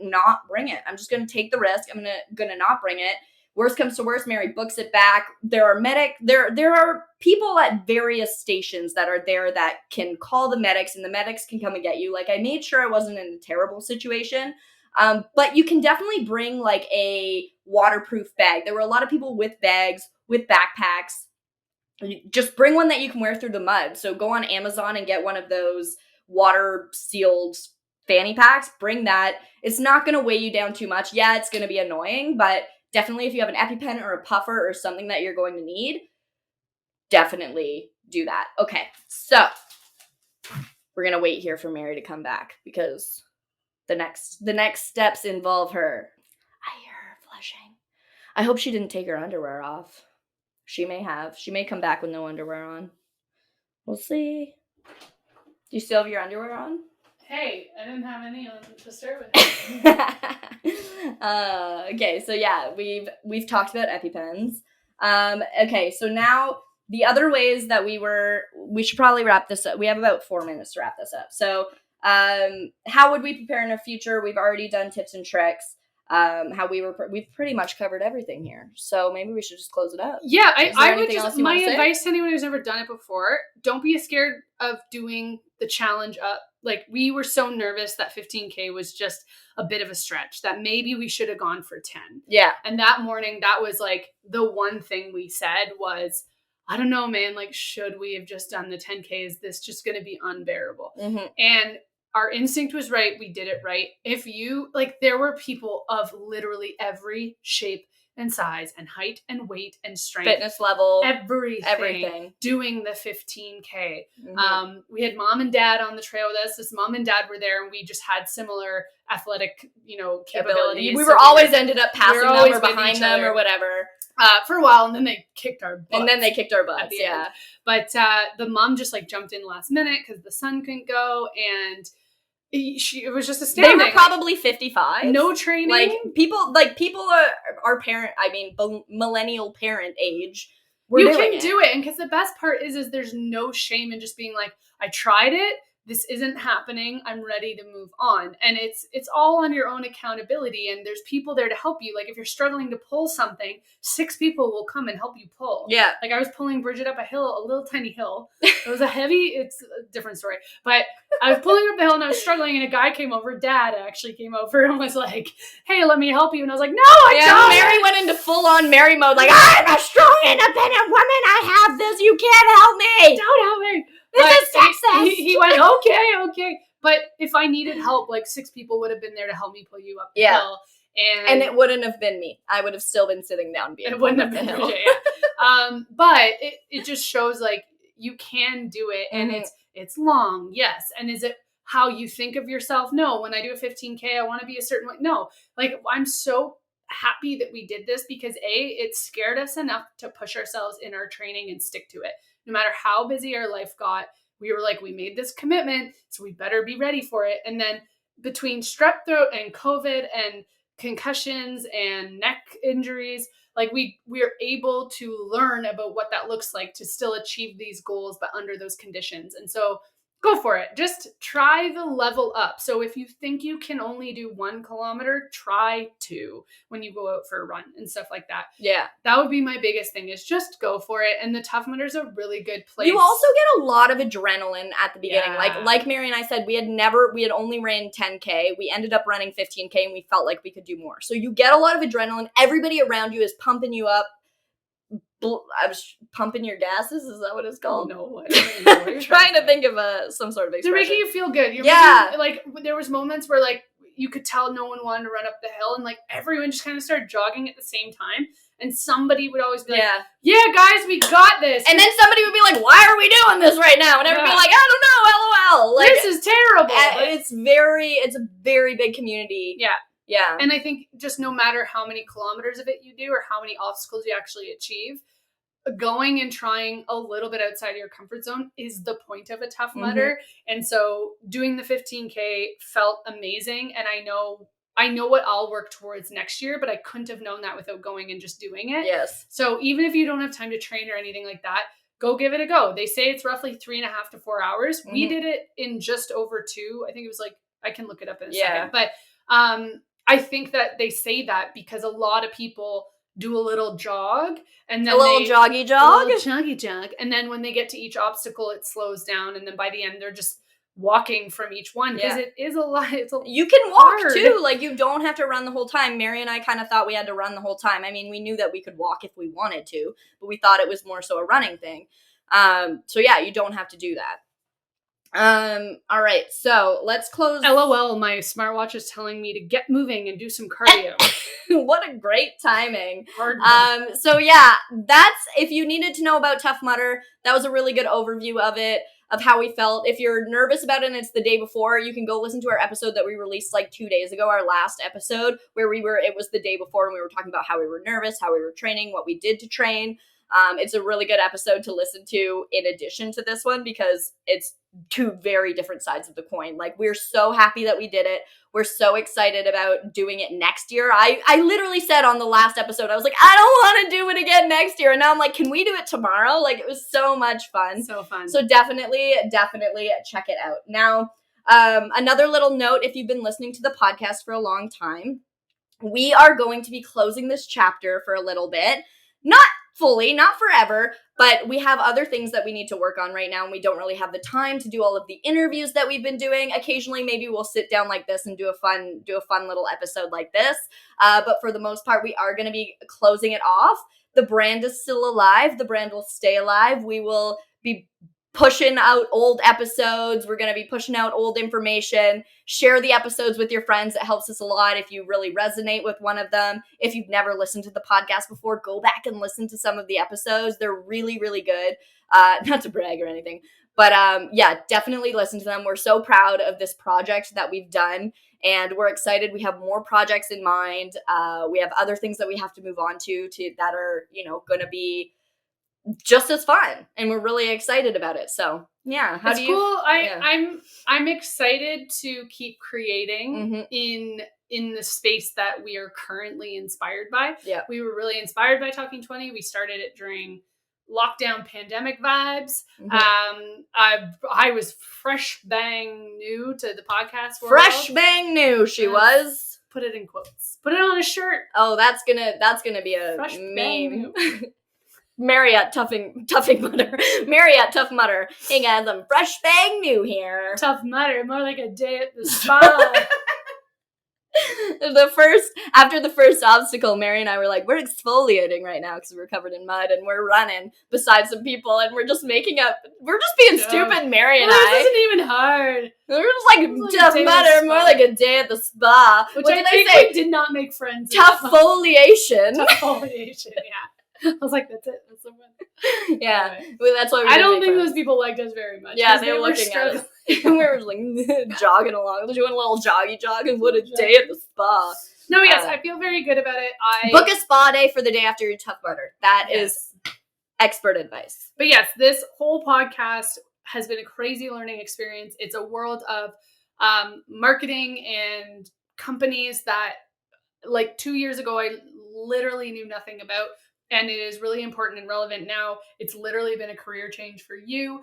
S1: not bring it. I'm just gonna take the risk. I'm gonna not bring it. Worst comes to worst, Mary books it back. There are people at various stations that are there that can call the medics, and the medics can come and get you. Like, I made sure I wasn't in a terrible situation. But you can definitely bring like a waterproof bag. There were a lot of people with bags, with backpacks. Just bring one that you can wear through the mud. So go on Amazon and get one of those water sealed fanny packs. Bring that. It's not going to weigh you down too much. Yeah, it's going to be annoying, but definitely if you have an EpiPen or a puffer or something that you're going to need, definitely do that. Okay, so we're going to wait here for Mary to come back because the next steps involve her. I hear her flushing. I hope she didn't take her underwear off. She may have. She may come back with no underwear on. We'll see. Do you still have your underwear on?
S2: Hey, I didn't have any on to start
S1: with. Okay, so yeah, we've talked about EpiPens. Okay, so now the other ways that we should probably wrap this up. We have about 4 minutes to wrap this up. So how would we prepare in the future? We've already done tips and tricks. We've pretty much covered everything here. So maybe we should just close it up.
S2: Yeah, I would just, my advice to anyone who's never done it before, don't be scared of doing the challenge up. Like, we were so nervous that 15K was just a bit of a stretch, that maybe we should have gone for 10.
S1: Yeah.
S2: And that morning, that was like the one thing we said was, I don't know, man, like, should we have just done the 10K? Is this just going to be unbearable?
S1: Mm-hmm.
S2: And our instinct was right. We did it right. If you, like, there were people of literally every shape and size and height and weight and strength.
S1: Fitness level.
S2: Everything. Doing the 15K. Mm-hmm. We had mom and dad on the trail with us. This mom and dad were there, and we just had similar athletic, capabilities.
S1: We were always ended up passing them or behind them or whatever.
S2: For a while, and then they kicked our butts.
S1: Yeah.
S2: But the mom just like jumped in last minute because the son couldn't go, and it was just astounding.
S1: They were probably 55.
S2: No training.
S1: Like people are parent. I mean, millennial parent age
S2: you can do it. And because the best part is there's no shame in just being like, I tried it. This isn't happening. I'm ready to move on. And it's all on your own accountability. And there's people there to help you. Like if you're struggling to pull something, 6 people will come and help you pull.
S1: Yeah.
S2: Like I was pulling Bridget up a little tiny hill. It was it's a different story. But I was pulling up the hill and I was struggling and a guy came over. Dad actually came over and was like, hey, let me help you. And I was like, no, I don't.
S1: Mary went into full on Mary mode. Like, I'm a strong, independent woman. I have this. You can't help me.
S2: Don't help me.
S1: This is sexist.
S2: He went, okay. But if I needed help, like 6 people would have been there to help me pull you up the hill. And
S1: it wouldn't have been me. I would have still been sitting down being pulled up the hill.
S2: But it just shows like you can do it. And it's long. Yes. And is it how you think of yourself? No. When I do a 15K, I want to be a certain way. No. Like I'm so happy that we did this because it scared us enough to push ourselves in our training and stick to it. No matter how busy our life got, we were like, we made this commitment, so we better be ready for it. And then between strep throat and COVID and concussions and neck injuries, like we're able to learn about what that looks like to still achieve these goals, but under those conditions. And so go for it. Just try the level up. So if you think you can only do 1 kilometer, try 2 when you go out for a run and stuff like that.
S1: Yeah.
S2: That would be my biggest thing is just go for it. And the Tough Mudder's a really good place.
S1: You also get a lot of adrenaline at the beginning.
S2: Yeah.
S1: Like Mary and I said, we had only ran 10K. We ended up running 15K and we felt like we could do more. So you get a lot of adrenaline. Everybody around you is pumping you up. I was pumping your gases. Is that what it's called?
S2: No,
S1: I'm trying to think of some sort of expression.
S2: They're making you feel good. Like there was moments where like you could tell no one wanted to run up the hill, and like everyone just kind of started jogging at the same time. And somebody would always be like, "Yeah, guys, we got this."
S1: And then somebody would be like, "Why are we doing this right now?" And everybody would be like, "I don't know, LOL." Like,
S2: this is terrible.
S1: It's a very big community.
S2: Yeah.
S1: Yeah.
S2: And I think just no matter how many kilometers of it you do or how many obstacles you actually achieve, going and trying a little bit outside of your comfort zone is the point of a Tough Mudder. And so doing the 15K felt amazing. And I know what I'll work towards next year, but I couldn't have known that without going and just doing it.
S1: Yes.
S2: So even if you don't have time to train or anything like that, go give it a go. They say it's roughly 3.5 to 4 hours. We did it in just over 2. I think it was like, I can look it up in a second. But I think that they say that because a lot of people do a little jog and then
S1: joggy jog.
S2: And then when they get to each obstacle, it slows down. And then by the end, they're just walking from each one because it is a lot.
S1: You can walk too. Like you don't have to run the whole time. Mary and I kind of thought we had to run the whole time. I mean, we knew that we could walk if we wanted to, but we thought it was more so a running thing. So yeah, you don't have to do that. All right, so let's close.
S2: LOL, my smartwatch is telling me to get moving and do some cardio.
S1: What a great timing. So yeah, that's, if you needed to know about Tough Mudder, that was a really good overview of it, of how we felt. If you're nervous about it and it's the day before, you can go listen to our episode that we released like 2 days ago, our last episode, where it was the day before and we were talking about how we were nervous, how we were training, what we did to train. It's a really good episode to listen to in addition to this one because it's 2 very different sides of the coin. Like, we're so happy that we did it. We're so excited about doing it next year. I literally said on the last episode, I was like, I don't want to do it again next year. And now I'm like, can we do it tomorrow? Like, it was so much fun.
S2: So fun.
S1: So definitely check it out. Now, another little note, if you've been listening to the podcast for a long time, we are going to be closing this chapter for a little bit. Not fully, not forever, but we have other things that we need to work on right now, and we don't really have the time to do all of the interviews that we've been doing. Occasionally, maybe we'll sit down like this and do a fun little episode like this. But for the most part, we are going to be closing it off. The brand is still alive. The brand will stay alive. We will be pushing out old episodes. We're going to be pushing out old information. Share the episodes with your friends. It helps us a lot if you really resonate with one of them. If you've never listened to the podcast before, go back and listen to some of the episodes. They're really, really good. Not to brag or anything, but yeah, definitely listen to them. We're so proud of this project that we've done, and we're excited. We have more projects in mind. We have other things that we have to move on to that are, going to be just as fun, and we're really excited about it. So yeah,
S2: it's cool. I'm excited to keep creating in the space that we are currently inspired by.
S1: Yeah,
S2: we were really inspired by Talking 20. We started it during lockdown pandemic vibes. I was fresh bang new to the podcast world.
S1: Fresh bang new, she was.
S2: Put it in quotes. Put it on a shirt.
S1: Oh, that's gonna be a
S2: Fresh
S1: meme. Marriott Tough Mudder. Hey guys, I'm fresh bang new here.
S2: Tough Mudder, more like a day at the spa.
S1: After the first obstacle, Mary and I were like, we're exfoliating right now because we're covered in mud and we're running beside some people and we're just being stupid, Mary and I.
S2: This isn't even hard.
S1: We're just like Tough Mudder, more like a day at the spa.
S2: Which what I think I say? We did not make friends.
S1: Tough foliation.
S2: Tough foliation, yeah. I was like, that's it. That's so fun.
S1: Yeah, anyway. That's why
S2: I don't think those people liked us very much.
S1: Yeah, they were looking at us. We were like jogging along, doing a little joggy jog, and what a day at the spa.
S2: No, yes, I feel very good about it.
S1: Book a spa day for the day after your Tough Mudder. That is expert advice.
S2: But yes, this whole podcast has been a crazy learning experience. It's a world of marketing and companies that, like 2 years ago, I literally knew nothing about. And it is really important and relevant now. It's literally been a career change for you.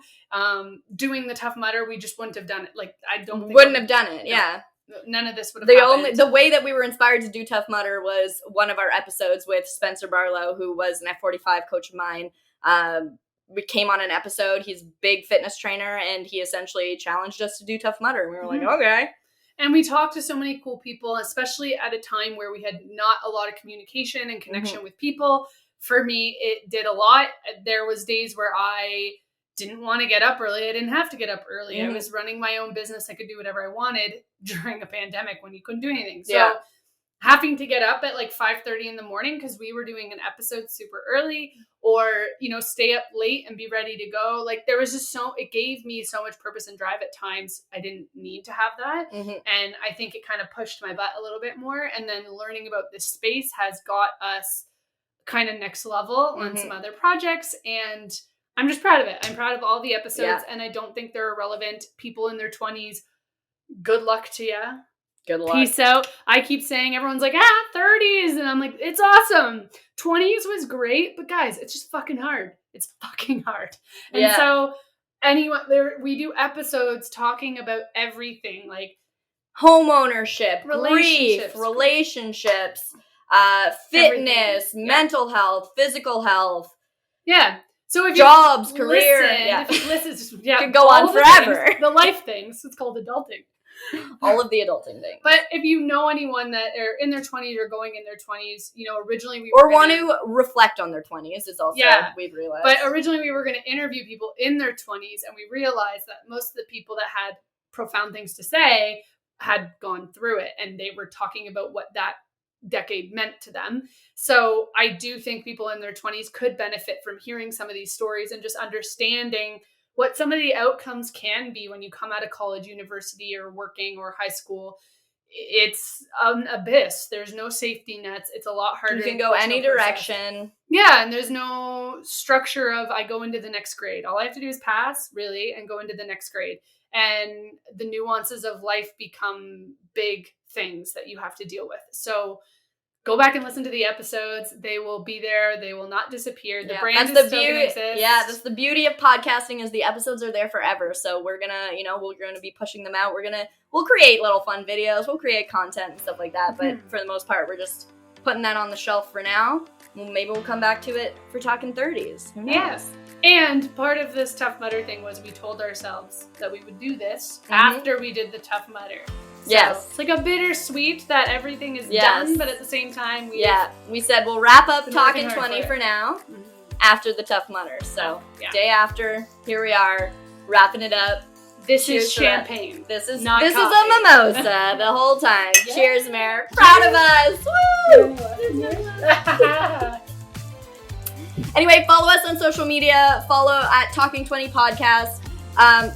S2: Doing the Tough Mudder, we just wouldn't have done it. Like, I don't think
S1: wouldn't have done it. Yeah.
S2: None of this would have happened.
S1: The way that we were inspired to do Tough Mudder was one of our episodes with Spencer Barlow, who was an F45 coach of mine. We came on an episode. He's a big fitness trainer, and he essentially challenged us to do Tough Mudder. And we were like, okay.
S2: And we talked to so many cool people, especially at a time where we had not a lot of communication and connection with people. For me, it did a lot. There was days where I didn't want to get up early. I didn't have to get up early. I was running my own business. I could do whatever I wanted during a pandemic when you couldn't do anything. So having to get up at like 5:30 in the morning because we were doing an episode super early, or, stay up late and be ready to go. Like, there was just it gave me so much purpose and drive at times. I didn't need to have that. And I think it kind of pushed my butt a little bit more. And then learning about this space has got us kind of next level on some other projects, and I'm just proud of it. I'm proud of all the episodes, and I don't think they're irrelevant. People in their 20s, good luck to you.
S1: Good luck.
S2: Peace out. I keep saying, everyone's like, 30s, and I'm like, it's awesome. 20s was great, but guys, it's just fucking hard. It's fucking hard. And so we do episodes talking about everything, like
S1: home ownership, grief, relationships, fitness, mental health, physical health.
S2: Yeah. So if
S1: jobs, career,
S2: if you listen,
S1: could go on forever.
S2: The life things. It's called adulting.
S1: All of the adulting things.
S2: But if you know anyone that are in their 20s or going in their 20s, originally we
S1: were want to reflect on their 20s is also we've realized.
S2: But originally we were going to interview people in their 20s, and we realized that most of the people that had profound things to say had gone through it, and they were talking about what that decade meant to them. So I do think people in their 20s could benefit from hearing some of these stories and just understanding what some of the outcomes can be when you come out of college, university, or working, or high school. It's an abyss. There's no safety nets. It's a lot harder.
S1: You can go any direction.
S2: Yeah, and there's no structure of I go into the next grade. All I have to do is pass, really, and go into the next grade. And the nuances of life become big things that you have to deal with. So go back and listen to the episodes. They will be there. They will not disappear. The brand is still going to exist.
S1: Yeah, that's the beauty of podcasting, is the episodes are there forever. So we're going to, we're going to be pushing them out. We'll create little fun videos. We'll create content and stuff like that. But for the most part, we're just putting that on the shelf for now. Maybe we'll come back to it for talking 30s. Who knows?
S2: Yes. And part of this Tough Mudder thing was we told ourselves that we would do this after we did the Tough Mudder. So it's like a bittersweet that everything is done, but at the same time,
S1: we said we'll wrap up Talking 20 for now after the Tough Mudder. So day after, here we are wrapping it up.
S2: This is champagne.
S1: This is
S2: not
S1: this coffee. Is a mimosa the whole time. Yeah. Cheers, Mare. Proud of us. Woo! Anyway, follow us on social media. Follow at Talking 20 Podcast.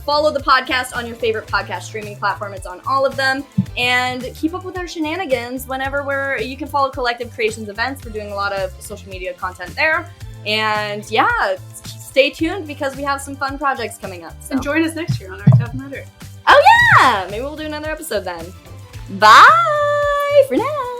S1: Follow the podcast on your favorite podcast streaming platform. It's on all of them. And keep up with our shenanigans whenever you can follow Collective Creations events. We're doing a lot of social media content there. And stay tuned because we have some fun projects coming up. So.
S2: And join us next year on our Tough Mudder.
S1: Oh yeah! Maybe we'll do another episode then. Bye for now.